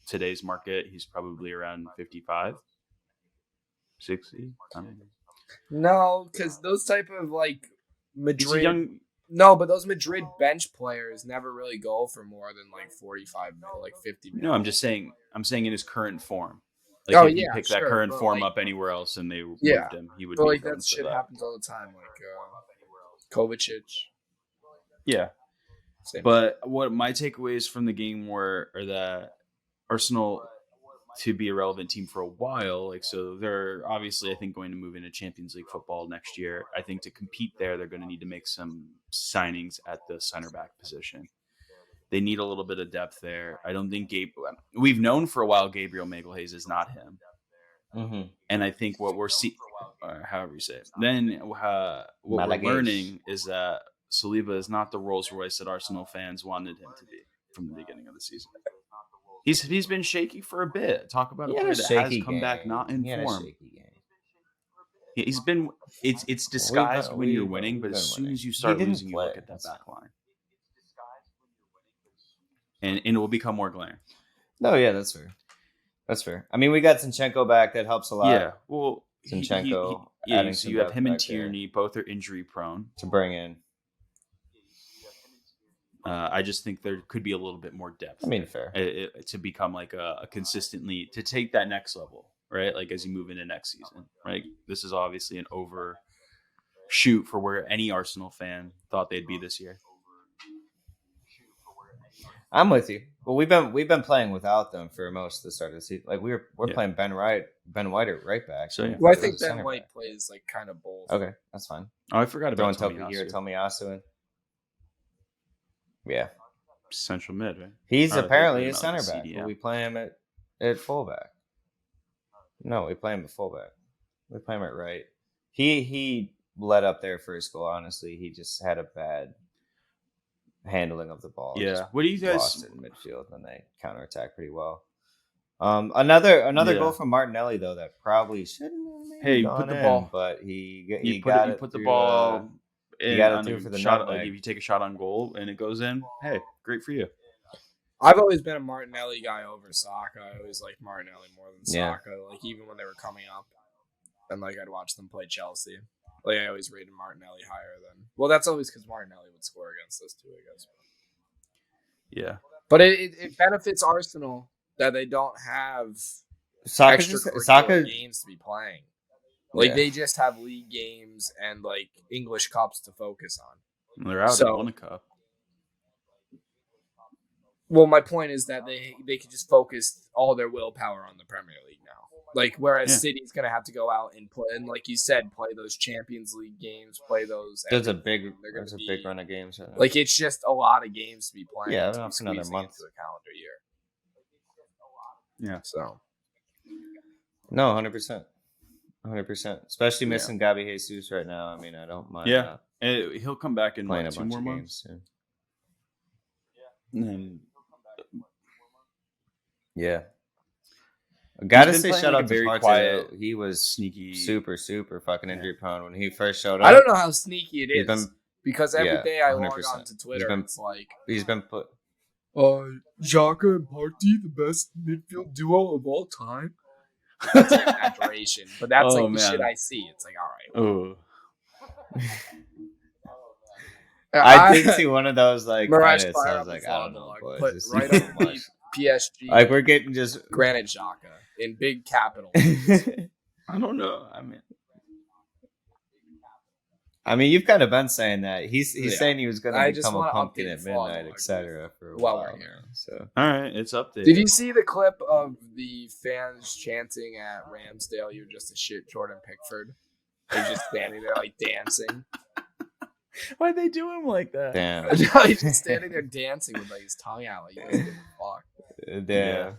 today's market, he's probably around 55, 60. I don't know. No, because those type of like Madrid. No, but those Madrid bench players never really go for more than like 45 mil, like 50 mil. No, I'm just saying. I'm saying in his current form. Like if you pick that current form up anywhere else and they moved him, he would. But like that shit happens all the time, like Kovacic. Yeah. But what my takeaways from the game are that Arsenal, to be a relevant team for a while, like so they're obviously I think going to move into Champions League football next year. I think to compete there, they're going to need to make some signings at the center back position. They need a little bit of depth there. I don't think we've known for a while Gabriel Magalhaes is not him. Mm-hmm. And I think what we're seeing, however you say it, then what we're learning is that Saliba is not the Rolls Royce that Arsenal fans wanted him to be from the beginning of the season. He's been shaky for a bit. Talk about a player that has come back not in form. He's been. It's disguised when you're winning, but as soon as you start losing, you look at that back line, and it will become more glaring. No, yeah, that's fair. That's fair. I mean, we got Zinchenko back. That helps a lot. Yeah, well, Zinchenko. So you have him and Tierney, both are injury prone to bring in. I just think there could be a little bit more depth. I mean, fair. To become like a consistently, to take that next level, right? Like as you move into next season, right? This is obviously an overshoot for where any Arsenal fan thought they'd be this year. I'm with you. Well, we've been playing without them for most of the start of the season. Like we're playing Ben White at right back. So, yeah. Well, I think Ben White plays like kind of both. Okay, that's fine. Oh, I forgot about Tomiyasu in. Yeah, central mid, right? He's apparently a center back. But we play him at fullback. No, we play him at fullback. We play him at right. He led up there for his goal. Honestly, he just had a bad handling of the ball. Yeah. What do you guys lost it in midfield, and they counterattack pretty well. Another goal from Martinelli though that probably shouldn't have Hey, put the ball, but he put the ball. He got it through for the shot. Like if you take a shot on goal and it goes in, hey, great for you. I've always been a Martinelli guy over Saka. I always liked Martinelli more than Saka. Like even when they were coming up, and like I'd watch them play Chelsea. Like I always rated Martinelli higher than. Well, that's always because Martinelli would score against us too, I guess. Yeah, but it benefits Arsenal that they don't have Saka games to be playing. Like they just have league games and like English cups to focus on. They're out. They won a cup. Well, my point is that they can just focus all their willpower on the Premier League now. Like whereas City's gonna have to go out and play, and like you said, play those Champions League games, play those. There's a big run of games. Right now. Like it's just a lot of games to be playing. Yeah, for another month into the calendar year. Yeah. So. No, 100%. 100%. Especially missing Gabi Jesus right now. I mean, I don't mind. Yeah, and he'll come back in playing like, a 2 bunch more of months. games. Yeah. Gotta say, shout out to very Partey, quiet. He was Sneaky, super fucking injury prone when he first showed up. I don't know how sneaky it is because every day I log 100%. on to Twitter, it's like he's been put. Xhaka and Partey, the best midfield duo of all time. That's an exaggeration, but that's the shit I see. It's like, all right. Oh. I did see one of those like Miresh edits. I was like, I don't know, boys. Put This right is up too much. PSG. Like we're getting just Granite Xhaka in big capital. I don't know. I mean, you've kind of been saying that. He's saying he was going to become a pumpkin at midnight, etc. For a while we're here. So all right, it's up there. Did you see the clip of the fans chanting at Ramsdale? You're just a shit, Jordan Pickford. They're just standing there like dancing. Why'd they do him like that? Damn. He's just standing there dancing with like his tongue out, like he doesn't give a fuck. Damn. Yeah.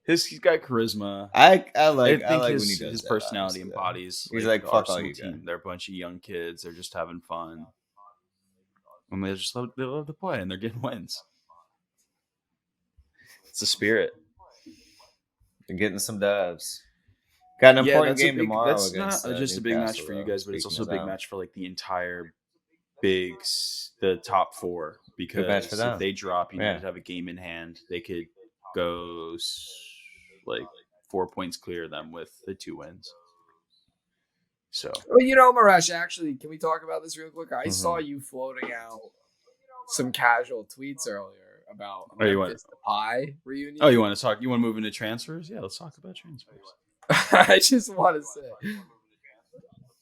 He's got charisma. I like when he does his that, personality honestly, embodies. He's like the fuck all Arsenal you team. guys. They're a bunch of young kids. They're just having fun, and they love to play, and they're getting wins. It's the spirit. They're getting some dubs. Got an important game tomorrow. That's against, not just a big match for you guys, but it's also a big match for like the entire the top 4 because if they drop, you need to have a game in hand. They could go like 4 points clear of them with the 2 wins. So, well, Miresh, actually, can we talk about this real quick? I saw you floating out some casual tweets earlier about Memphis Depay reunion. Oh, you want to talk? You want to move into transfers? Yeah, let's talk about transfers. I just want to say,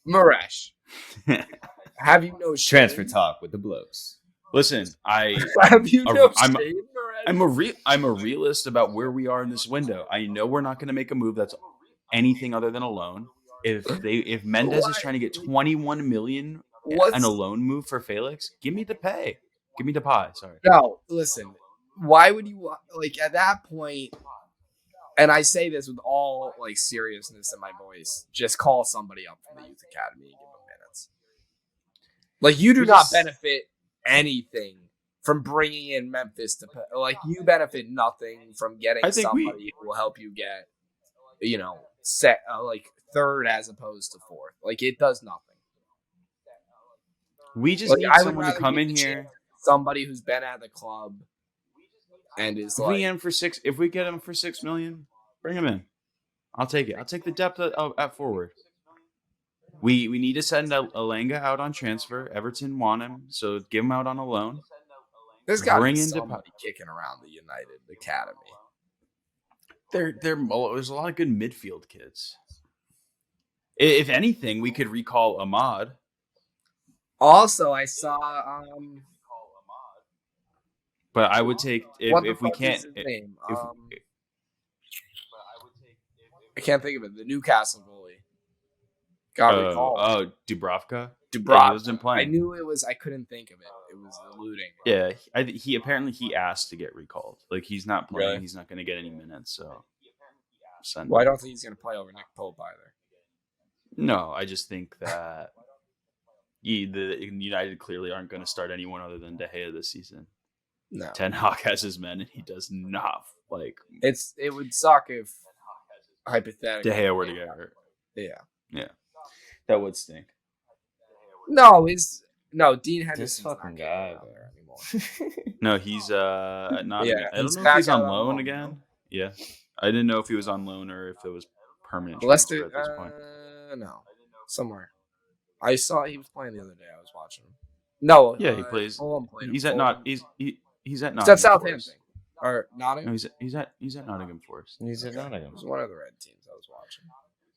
Miresh, have you no shame? Transfer talk with the blokes. Listen, have you no shame, Miresh? I'm a realist about where we are in this window. I know we're not going to make a move that's anything other than a loan. If Mendes is trying to get 21 million on a loan move for Felix, give me the pay. Give me the pie. Sorry. No, listen. Why would you like at that point? And I say this with all like seriousness in my voice. Just call somebody up from the youth academy and give them minutes. Like you do not benefit anything from bringing in Memphis to like you benefit nothing from getting somebody who will help you get, set like 3rd as opposed to 4th. Like it does nothing. We just need someone to come in here. Somebody who's been at the club. And is if we get him for $6 million, bring him in. I'll take it. I'll take the depth at forward. We need to send Alenga out on transfer. Everton want him, so give him out on a loan. There's got to be somebody kicking around the United Academy. There's a lot of good midfield kids. If anything, we could recall Ahmad. Also, I saw But I would take if we can't. His name? If, I can't think of it. The Newcastle goalie got recalled. Oh, Dubravka. Dubravka. Yeah, he wasn't playing. I knew it was. I couldn't think of it. It was eluding. Yeah, he apparently he asked to get recalled. Like he's not playing. Really? He's not going to get any minutes. So. Well, I don't think he's going to play over Nick Pope either. No, I just think that the United clearly aren't going to start anyone other than De Gea this season. No. Ten Hag has his men, and he does not like. It would suck if hypothetically De Gea were to get hurt. Yeah, that would stink. No, Dean Henderson's This fucking guy there anymore. No, he's not. Yeah, I don't he's know if back he's on out on loan loan, again. no? Yeah, I didn't know if he was on loan or if it was permanent Leicester, transfer at this point. no, somewhere. I saw he was playing the other day. I was watching him. No, Yeah, he plays. Fulham played him. He's at not. He's at He's Nottingham at Southampton or No, Nottingham. he's at Nottingham Forest. He's at It Nottingham. was one of the red teams I was watching.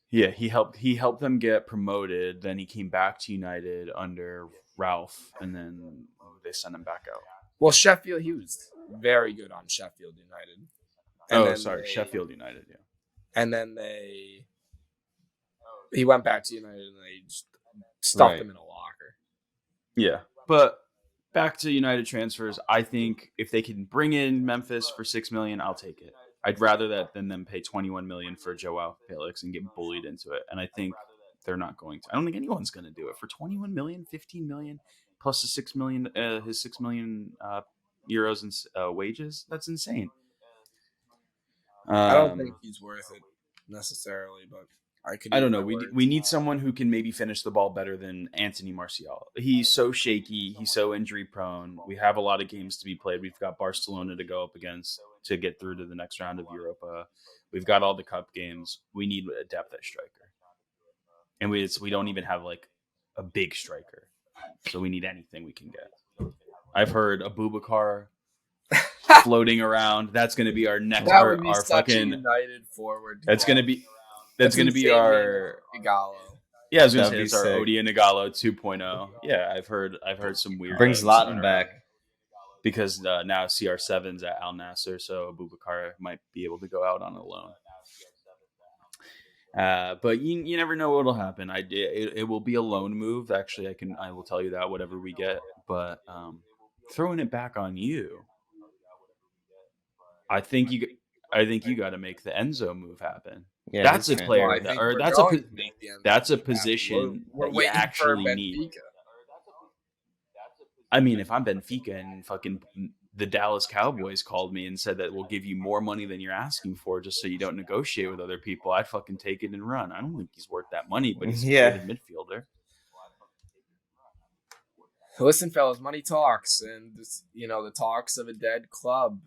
Yeah, he helped them get promoted. Then he came back to United under Ralph, and then they sent him back out. Well, Sheffield, he was very good on Sheffield United. Sheffield United. Yeah, And then he went back to United and they just stuffed him in a locker. yeah. But back to United transfers. I think if they can bring in Memphis for $6 million, I'll take it. I'd rather that than them pay $21 million for Joao Felix and get bullied into it. And I think they're not going to. I don't think anyone's going to do it for $21 million, $15 million plus the $6 million, his $6 million euros in wages. That's insane. I don't think he's worth it necessarily, but I don't know. We need someone who can maybe finish the ball better than Anthony Martial. He's so shaky. He's so injury prone. We have a lot of games to be played. We've got Barcelona to go up against to get through to the next round of Europa. We've got all the cup games. We need a depth at striker, and we don't even have like a big striker, so we need anything we can get. I've heard Abubakar floating around. That's going to be our next. That would be our such fucking a United forward. That's going to be. That's going to be our Igalo. Yeah, I was going to say That'd it's be our sick. Odi and Igalo 2.0. Yeah, I've heard some weird. Brings things Lawton that are- back. because now CR7's at Al Nasser, so Abubakar might be able to go out on a loan. But you never know what'll happen. It will be a loan move. Actually, I will tell you that whatever we get, but throwing it back on you, I think you got to make the Enzo move happen. Yeah, That's he's a player, Well, I think or we're that's going to make the end that's a happen. position We're that you waiting actually for need. Benfica. I mean, if I'm Benfica and fucking the Dallas Cowboys called me and said that we'll give you more money than you're asking for just so you don't negotiate with other people, I'd fucking take it and run. I don't think he's worth that money, but he's a good midfielder. Listen, fellas, money talks, and this, the talks of a dead club.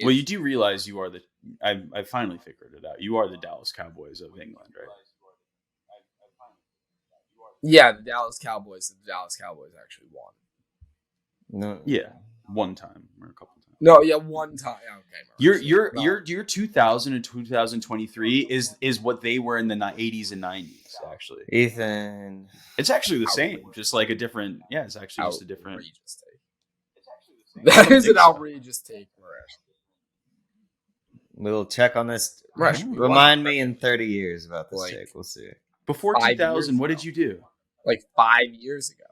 Well, you do realize you are I finally figured it out. You are the Dallas Cowboys of England, right? Yeah, the Dallas Cowboys actually won. No. Yeah, one time or a couple times. No, yeah, one time. Okay, Your 2000 and 2023 is what they were in the 80s and 90s. Actually, Ethan. it's actually the same, just like a different. Yeah, it's actually just a different. Outrageous take. That is an outrageous take, Miresh. We'll check on this. Right. Remind me in 30 years about this Like- take. We'll see. Before 5 years 2000, what ago. did you do? Like 5 years ago.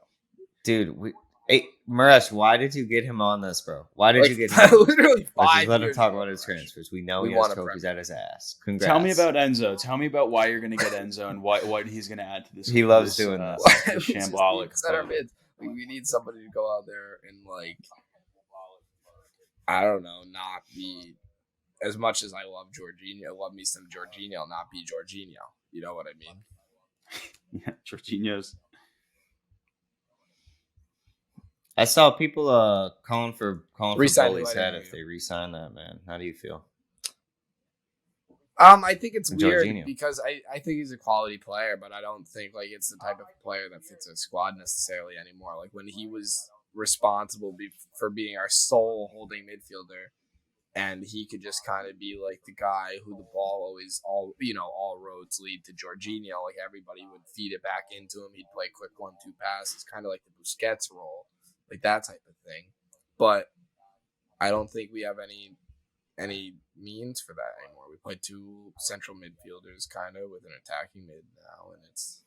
Dude, hey, Miresh, why did you get him on this, bro? Why did Like, you get him on this? literally Let's 5 just let him years talk ago, about his Miresh. transfers. We know We he has want a trophies Premier at his ass. Congrats. Tell me about Enzo. Tell me about why you're going to get Enzo and what he's going to add to this. He loves doing this. We just Shambolic. need center mids. We need somebody to go out there and I don't know, not be as much as I love Jorginho. Love me some Jorginho, not be Jorginho. You know what I mean? Yeah, Jorginho's. I saw people calling for Re-sign Bully's White head anyway. if they re-sign that, man. How do you feel? I think it's weird Jorginho. because I think he's a quality player, but I don't think it's the type of player that fits a squad necessarily anymore. Like when he was responsible for being our sole holding midfielder, and he could just kind of be like the guy who the ball always all roads lead to Jorginho. Like everybody would feed it back into him. He'd play quick 1-2 passes, kind of like the Busquets role, like that type of thing. But I don't think we have any means for that anymore. We play 2 central midfielders kind of with an attacking mid now, and it's.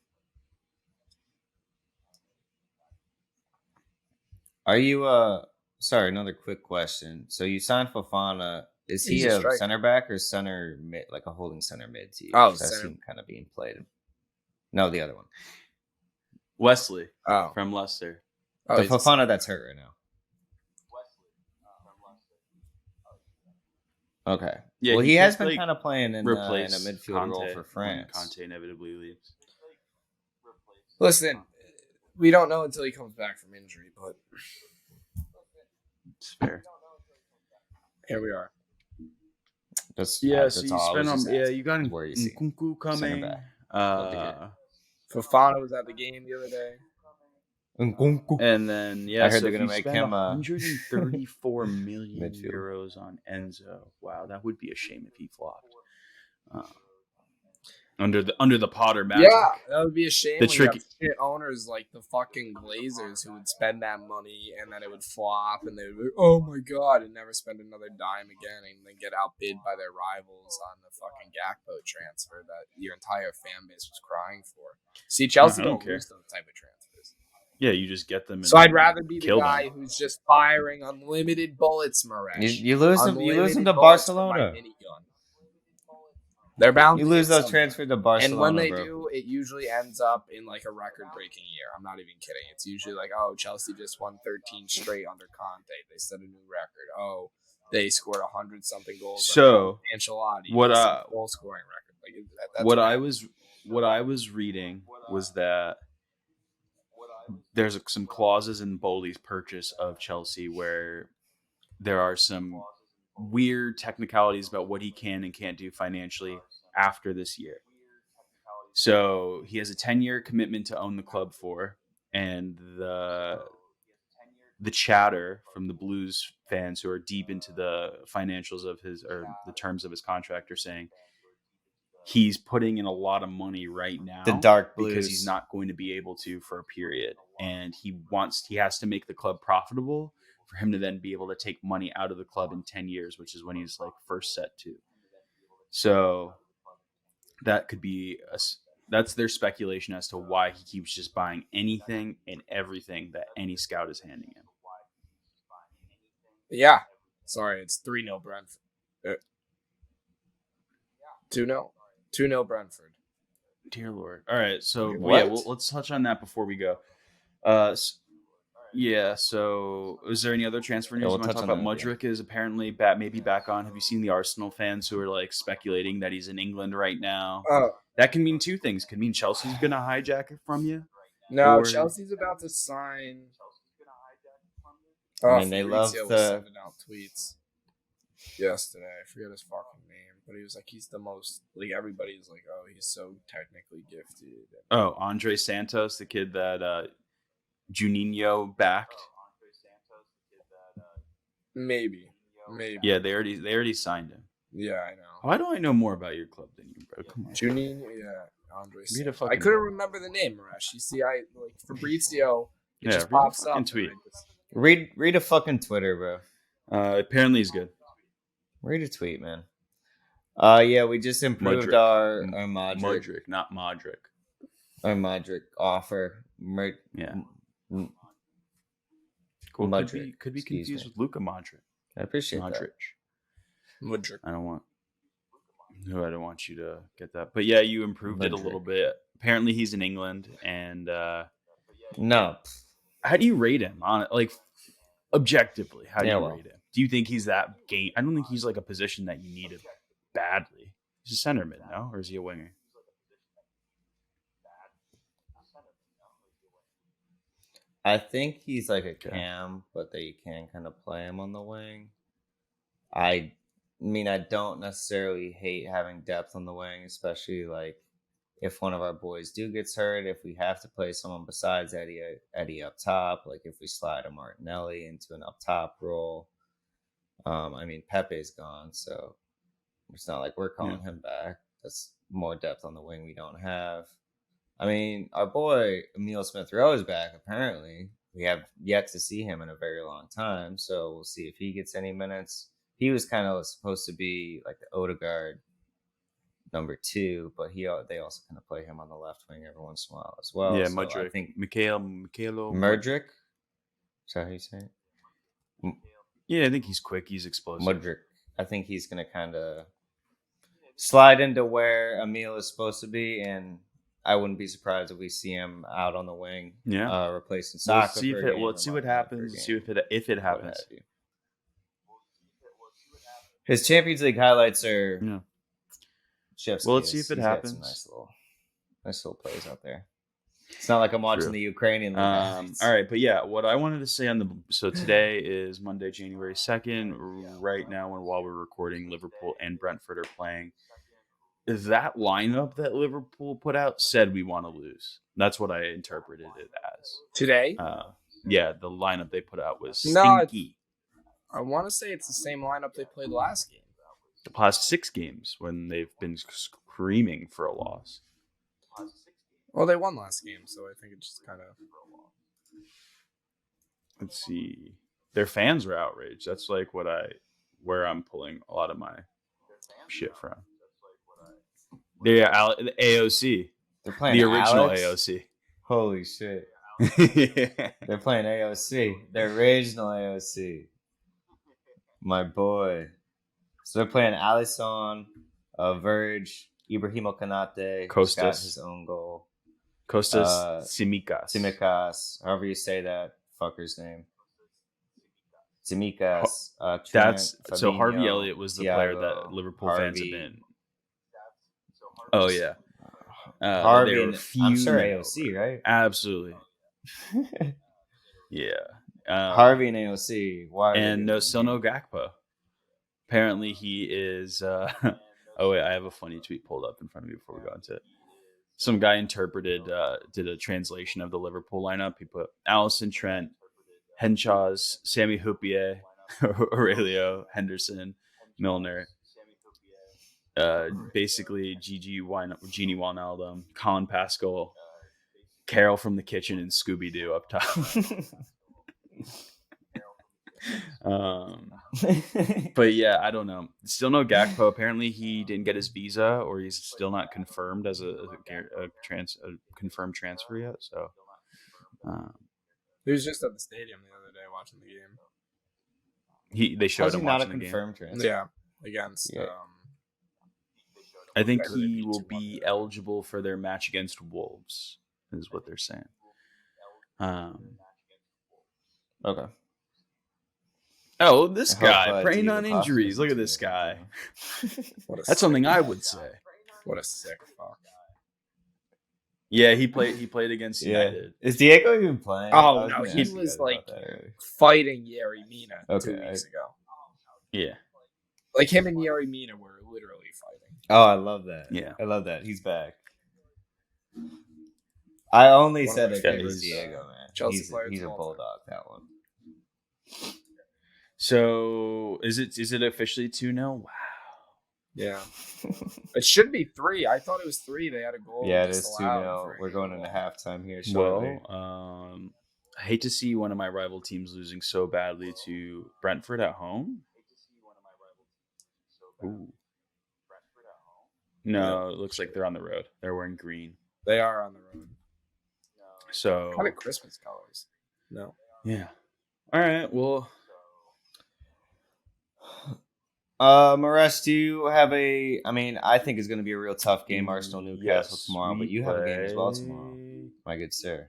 Are you sorry, another quick question. So you signed Fofana. Is he He's a a striker. center back or center mid, like a holding center mid to you? Oh, 'Cause I center. see him kind of being played. No, the other one. Wesley Oh, from Leicester. The he's a Fofana that's hurt right now. Okay. Yeah, well, he he has could, been like, kind of playing in a Replace midfield role Conte for when France. Conte inevitably leaves. Listen, we don't know until he comes back from injury, but It's fair. here we are. That's, So that's you all I spent was on just asking, you got where you see him. Nkunku Center coming. back. Love to hear Fofana was at the game the other day. Nkunku. And then I heard so they're if gonna you make spend him 134 million midfield. euros on Enzo, wow, that would be a shame if he flopped. Under the Potter magic. Yeah, that would be a shame. The when tricky- you have shit owners like the fucking Glazers who would spend that money and then it would flop and they would be, oh my god, and never spend another dime again and then get outbid by their rivals on the fucking Gakpo transfer that your entire fan base was crying for. See, Chelsea I don't don't care. lose those type of transfers. Yeah, you just get them. And So I'd rather be the kill guy them. who's just firing unlimited bullets, Miresh. You lose them. You lose them to Unlimited bullets with my Barcelona. minigun. They're bound You to lose get those something. transfers to Barcelona, And when they bro. do, it usually ends up in like a record-breaking year. I'm not even kidding. It's usually like, oh, Chelsea just won 13 straight under Conte. They set a new record. Oh, they scored 100-something goals. So, Ancelotti, what, goal scoring record. Like that's what I was reading was that there's some clauses in Bowley's purchase of Chelsea where there are some weird technicalities about what he can and can't do financially after this year. So he has a 10-year commitment to own the club for, and the chatter from the Blues fans who are deep into the financials of his or the terms of his contract are saying he's putting in a lot of money right now. The dark Blues. Because he's not going to be able to for a period, and he has to make the club profitable for him to then be able to take money out of the club in 10 years, which is when he's like first set to. So that could be that's their speculation as to why he keeps just buying anything and everything that any scout is handing him. Yeah. Sorry, it's 3-0 Brentford. 2-0. 2-0 Brentford. Dear Lord. All right. So, What? let's touch on that before we go. So is there any other transfer news we'll you want to touch talk on about? that, Mudryk is apparently maybe back on. Have you seen the Arsenal fans who are like speculating that he's in England right now? That can mean two things. It could mean Chelsea's going to hijack it from you. No, Or- Chelsea's about to sign. I mean, they love Fabrizio was the- sending out tweets yesterday. I forget his fucking name, but he was like, he's the most, like, everybody's like, oh, he's so technically gifted. Oh, Andre Santos, the kid that Juninho backed. Maybe. Yeah, they already signed him. Yeah, I know. Why do I know more about your club than you, bro? Come on. Juninho, yeah, Andre. Read a Santos. fucking I couldn't tweet. remember the name, Rash. You see, I like Fabrizio. It Yeah, just read a pops fucking up. tweet. and I just- Read a fucking Twitter, bro. Apparently he's good. Read a tweet, man. Yeah, we just improved Mudryk. our Modric, Mudryk, not Modric. our Modric offer. Yeah. Mm, Cool. Mudryk, Could be excuse confused me. with Luka Modric. I appreciate that. Modric. Mudryk. I don't want you to get that. But yeah, you improved it a little Mudryk. bit. Apparently he's in England, and No, how do you rate him on it? Like objectively, how do Yeah, you well. rate him? Do you think he's that game? I don't think he's like a position that you need it badly. He's a center mid, no? Or is he a winger? I think he's like a cam, but that you can kind of play him on the wing. I mean, I don't necessarily hate having depth on the wing, especially like if one of our boys gets hurt, if we have to play someone besides Eddie up top, like if we slide a Martinelli into an up top role. I mean, Pepe's gone, so it's not like we're calling him back. That's more depth on the wing we don't have. I mean, our boy Emile Smith-Rowe is back apparently, we have yet to see him in a very long time. So we'll see if he gets any minutes. He was kind of supposed to be like the Odegaard number 2, but they also kind of play him on the left wing every once in a while as well. Yeah, so Mudryk. I think Mikhailo Mudryk. Is that how you say it? Yeah, I think he's quick. He's explosive. Mudryk. I think he's going to kind of slide into where Emil is supposed to be, and I wouldn't be surprised if we see him out on the wing, replacing Saka. Let's see what happens. See if it happens. His Champions League highlights are. Yeah. Chef's well, let's see if it happens. Some nice little plays out there. It's not like I'm watching the Ukrainian league. All right, but yeah, what I wanted to say so today is Monday, January 2nd. Right now, while we're recording, Liverpool and Brentford are playing. That lineup that Liverpool put out said we want to lose. That's what I interpreted it as. Today? Yeah, the lineup they put out was stinky. I want to say it's the same lineup they played last game. The past 6 games when they've been screaming for a loss. Well, they won last game, so I think it's just kind of... Let's see. Their fans were outraged. That's like where I'm pulling a lot of my shit from. Yeah, the AOC. They're playing the original Alex? AOC. Holy shit. Yeah. They're playing AOC. The original AOC. My boy. So they're playing Alisson, Verge, Ibrahimo Konate, Costas. Got his own goal. Costas Tsimikas. However you say that fucker's name. Tsimikas. So Fabinho, Harvey Elliott was the player that Liverpool fans have been. Oh yeah. Harvey. I'm sure AOC, right? Absolutely. Yeah. Harvey and AOC. Why? And still no Gakpo. Apparently he is. Oh wait, I have a funny tweet pulled up in front of me before we go into it. Some guy did a translation of the Liverpool lineup. He put Alisson, Trent, Henchaz, Sammy Hupie, Aurelio, Henderson, Milner. Basically Genie Wijnaldum, Colin Pascal, Carol from the kitchen, and Scooby Doo up top. But yeah, I don't know. Still no Gakpo. Apparently, he didn't get his visa, or he's still not confirmed as a confirmed transfer yet. So, he was just at the stadium the other day watching the game. They showed him not watching a the confirmed game. transfer. Yeah, against. Yeah. I think he will be eligible for their match against Wolves, is what they're saying. Okay. Oh, this guy preying on injuries. Look at this guy. That's something I would say. What a sick fuck. Yeah, he played against United. Is Diego even playing? Oh no, he was like fighting Yerry Mina 2 weeks ago. Yeah. Like him and Yerry Mina were literally fighting. Oh, I love that. Yeah. I love that. He's back. I only said it because Diego, man. Chelsea he's a bulldog, that one. So is it officially 2-0? Wow. Yeah. It should be 3. I thought it was 3. They had a goal. Yeah, it is 2-0. We're going into halftime here shortly. Well, I hate to see one of my rival teams losing so badly to Brentford at home. Ooh. No, it looks like they're on the road. They're wearing green. They are on the road. So kind of Christmas colors. No. Yeah. All right. Well. Miresh, do you have I think it's going to be a real tough game, Arsenal Newcastle tomorrow, but you have a game as well tomorrow, my good sir.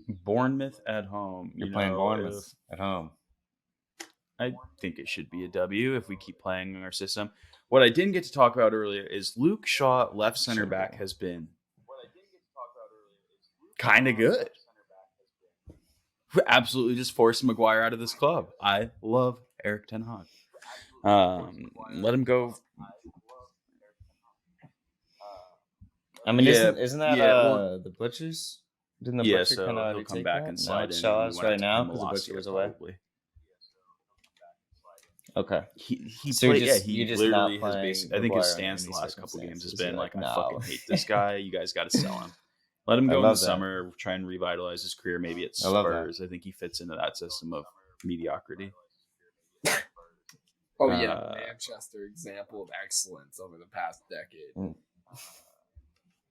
Bournemouth at home. You're playing Bournemouth at home. I think it should be a W if we keep playing our system. What I didn't get to talk about earlier is Luke Shaw, left center back, has been kind of good. Absolutely just forced Maguire out of this club. I love Eric Ten Hag. Let him go. I mean, isn't that the Butchers? Didn't the Butcher so kind of he'll come back and slide in? Shaw's right now because the Butcher was away. Okay. He so played. You're just literally not has basically. I think his stance the last couple games has been like, I fucking hate this guy. You guys got to sell him. Let him go in the love that. summer, try and revitalize his career, maybe at I love that. Spurs. I think he fits into that system of mediocrity. Oh yeah, Manchester example of excellence over the past decade.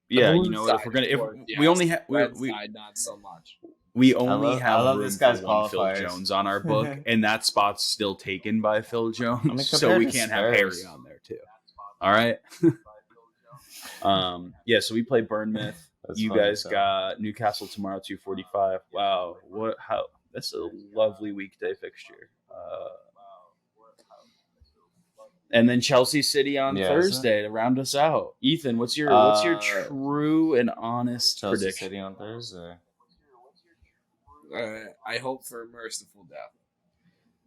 Yeah, Blue you know what? If we're gonna, if side, we only have, red we side, not so much. we only I have love room this guy's for one Phil qualifiers. Jones on our book, and that spot's still taken by Phil Jones, so compared we to can't have Spurs. Harry on there too. All right. Yeah. So we play Bournemouth. That's You funny, guys so. got Newcastle tomorrow, 2:45. Wow. What? How? That's a lovely weekday fixture. And then Chelsea City on Thursday to round us out. Ethan, what's your true and honest Chelsea prediction? City on Thursday. I hope for a merciful death.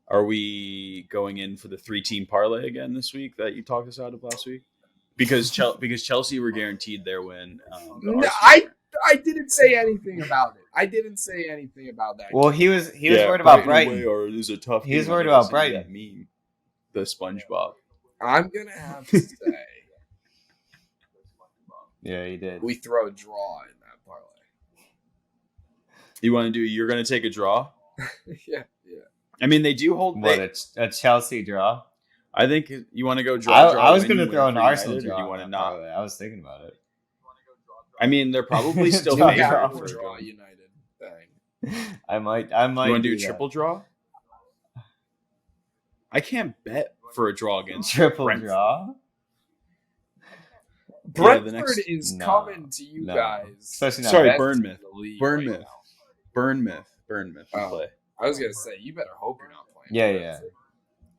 Are we going in for the 3-team parlay again this week that you talked us out of last week? Because Chelsea were guaranteed their win. No, I didn't say anything about it. I didn't say anything about that. Well, he was worried about Brighton. Or it was a tough. He was game. worried I about seen Brighton. That meme, the SpongeBob. I'm gonna have to say, Yeah, he did. we throw a draw in that parlay. You want to do? You're going to take a draw. Yeah. I mean, they do hold. A Chelsea draw? I think you want to go draw. I was going to throw an Arsenal United, draw. Or you want to not? Parlay. I was thinking about it. I mean, they're probably still Draw. favored. Yeah, for draw going. United thing. I might. You want to do a that. triple draw? I can't bet for a draw against Triple Brentford. draw? Brentford is coming to you no. guys. Especially not Sorry, best Bournemouth. in the league Bournemouth. right Bournemouth. Oh. Play. now. I was gonna say you better hope you're not playing. Yeah.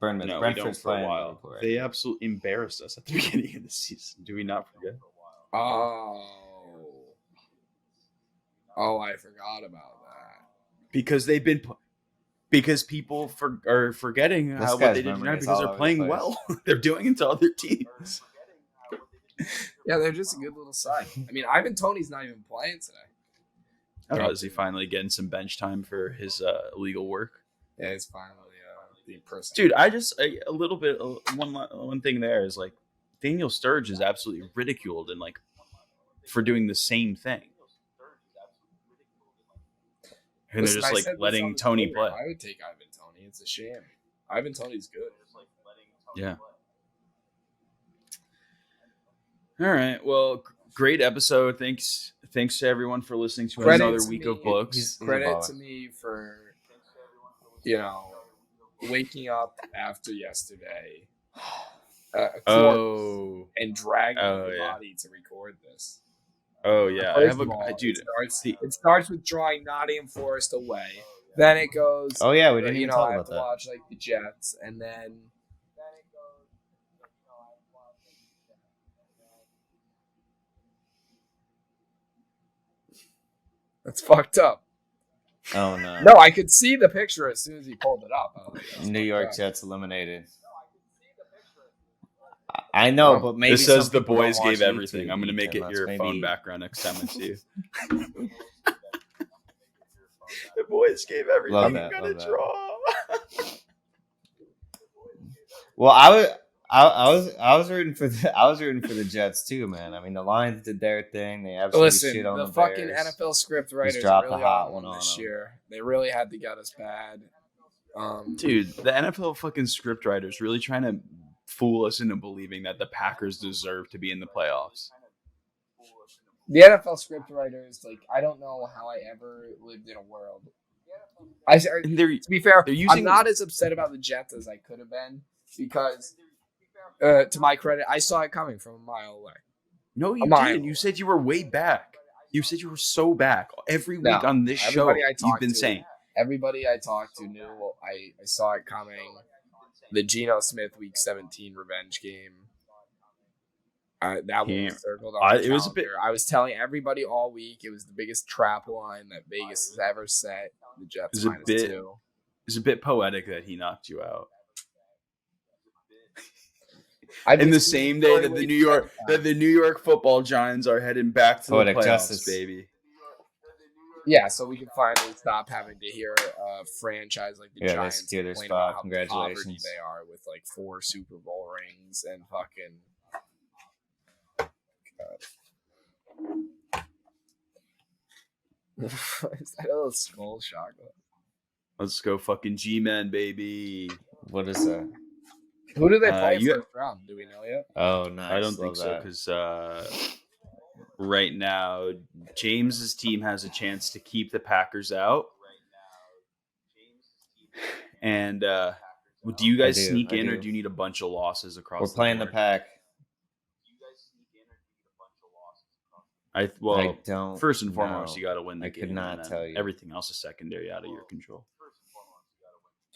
Brentford. Burnmouth. No, we Brentford's don't for playing a while. Liverpool right They now. absolutely embarrassed us at the beginning of the season. Do we not forget? Oh, I forgot about that. Because people are forgetting This what guy's they did memory tonight is because all they're over the playing place. well. They're doing it to other teams. Yeah, they're just a good little side. I mean, Ivan Toney's not even playing today. Is he finally getting some bench time for his illegal work? Yeah, it's finally the person. Dude, a little bit. One thing there is like Daniel Sturridge is absolutely ridiculed and like for doing the same thing. And Listen, they're I just said like this letting on the Tony play. program. I would take Ivan Toney. It's a shame. Ivan Toney's good. Yeah. All right. Well, great episode. Thanks to everyone for listening to Credit another to week me. of books. He's a Credit baller. to me for, waking up after yesterday. And dragging my body to record this. Oh yeah, First of all, dude. It starts with drawing Nottingham Forest away. Then it goes. Oh yeah, we didn't even talk I have about to that. watch like the Jets, and then. That's fucked up. Oh no. No, I could see the picture as soon as he pulled it up. I was like, that's New fucked York up. Jets eliminated. I know, but maybe This says some the people don't boys watch gave everything. YouTube, I'm gonna make it Ethan. your Let's phone maybe- background next time I see you. The boys gave everything. Love I'm that, gonna love that. draw. Well, I was rooting for the Jets too, man. I mean, the Lions did their thing. They absolutely Listen, shit on the the fucking Bears. NFL script writers dropped really a hot on one one on this them. year. They really had to get us bad. Dude, the NFL fucking scriptwriters really trying to fool us into believing that the Packers deserve to be in the playoffs. The NFL script writers, I don't know how I ever lived in a world. And they're To be fair, They're using- I'm not as upset about the Jets as I could have been because, to my credit, I saw it coming from a mile away. No, you mile didn't. You said you were way back. You said you were so back. Every week No, on this show, everybody I you've talked been to- saying. Everybody I talked to knew I saw it coming. The Geno Smith Week 17 revenge game. That one Yeah. was circled on the It was a bit- calendar. I was telling everybody all week it was the biggest trap line that Vegas has ever set. The Jets It was a minus bit- 2. It's a bit poetic that he knocked you out. I've In been the same day that way the New York Football Giants are heading back to Poetic the playoffs, justice. baby. Yeah, so we can finally stop having to hear a franchise like the Yeah, they Giants secure their complain spot. about how Congratulations. poverty they are with 4 Super Bowl rings and fucking. Is that a little skull chocolate? Let's go fucking G-Men, baby. What is that? Who do they play first round? Do we know yet? Oh, nice. I don't think so because right now James's team has a chance to keep the Packers out. And do you guys sneak in, or do you need a bunch of losses across? We're playing the Pack. First and foremost, you got to win the game. I could not tell you. Everything else is secondary, out of your control.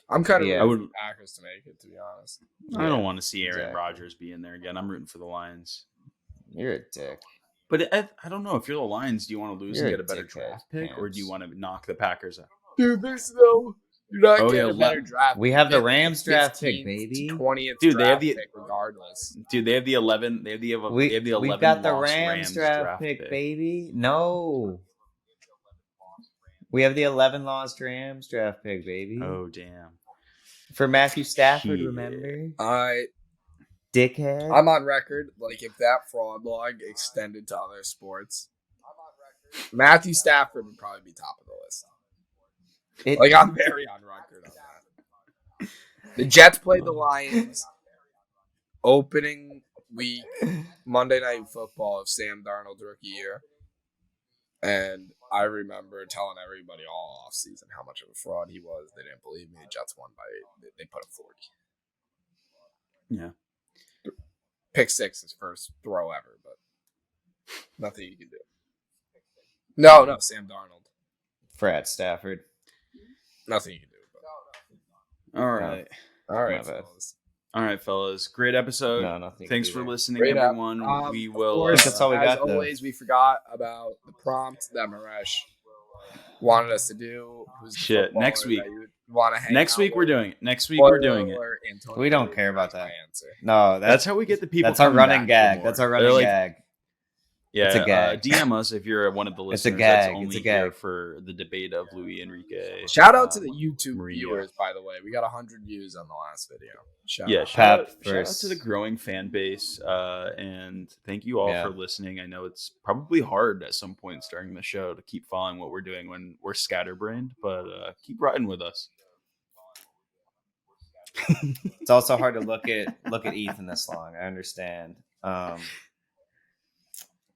I'm kind of rooting for the Packers to make it, to be honest. I don't want to see Aaron Rodgers be in there again. I'm rooting for the Lions. You're a dick. But I don't know. If you're the Lions, do you want to lose and get a better draft pick, or do you want to knock the Packers out? Dude, you're not getting a better draft. We have the Rams draft pick, baby. 20th draft pick, regardless. Dude, they have the 11. They have the 11. We've got the Rams draft pick, baby. No. We have the 11 lost Rams draft pick, baby. Oh, damn. For Matthew Stafford, remember? Dickhead. I'm on record. Like, if that fraud log extended to other sports, Matthew Stafford would probably be top of the list. I'm very on record on that. The Jets played the Lions opening week, Monday Night Football of Sam Darnold's rookie year. And I remember telling everybody all offseason how much of a fraud he was. They didn't believe me. The Jets won they put up 40. Yeah. Pick six his first throw ever, but nothing you can do. No, Sam Darnold. Frat Stafford. Nothing you can do. All right. All right, fellas. Great episode. No, nothing. Thanks for listening, everyone. We will. Course, that's all we got. As always, we forgot about the prompt that Miresh wanted us to do. Shit. Next week. Next week we're doing it. Next week we're doing it. We don't care about that. No, that's how we get the people. That's our running gag. That's our running gag. Yeah, it's a gag. DM us if you're one of the listeners. It's a gag. That's only here for the debate of Luis Enrique. Shout out to the YouTube viewers, by the way. We got 100 views on the last video. Shout out to the growing fan base, and thank you all for listening. I know it's probably hard at some point during the show to keep following what we're doing when we're scatterbrained, but keep riding with us. It's also hard to look at Ethan this long. I understand.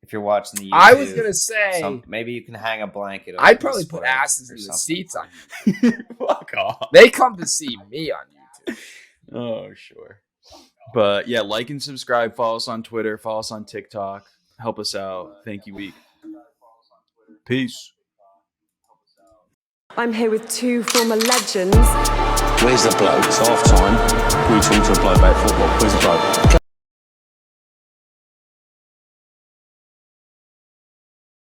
If you're watching the YouTube, I was gonna say maybe you can hang a blanket. I'd probably put asses in the seats on YouTube. Fuck off. They come to see me on YouTube. Oh, sure. But yeah, like and subscribe. Follow us on Twitter. Follow us on TikTok. Help us out. Thank you, week. Peace. I'm here with two former legends. Where's the bloke? It's half time. We talk to a bloke about football. Where's the bloke?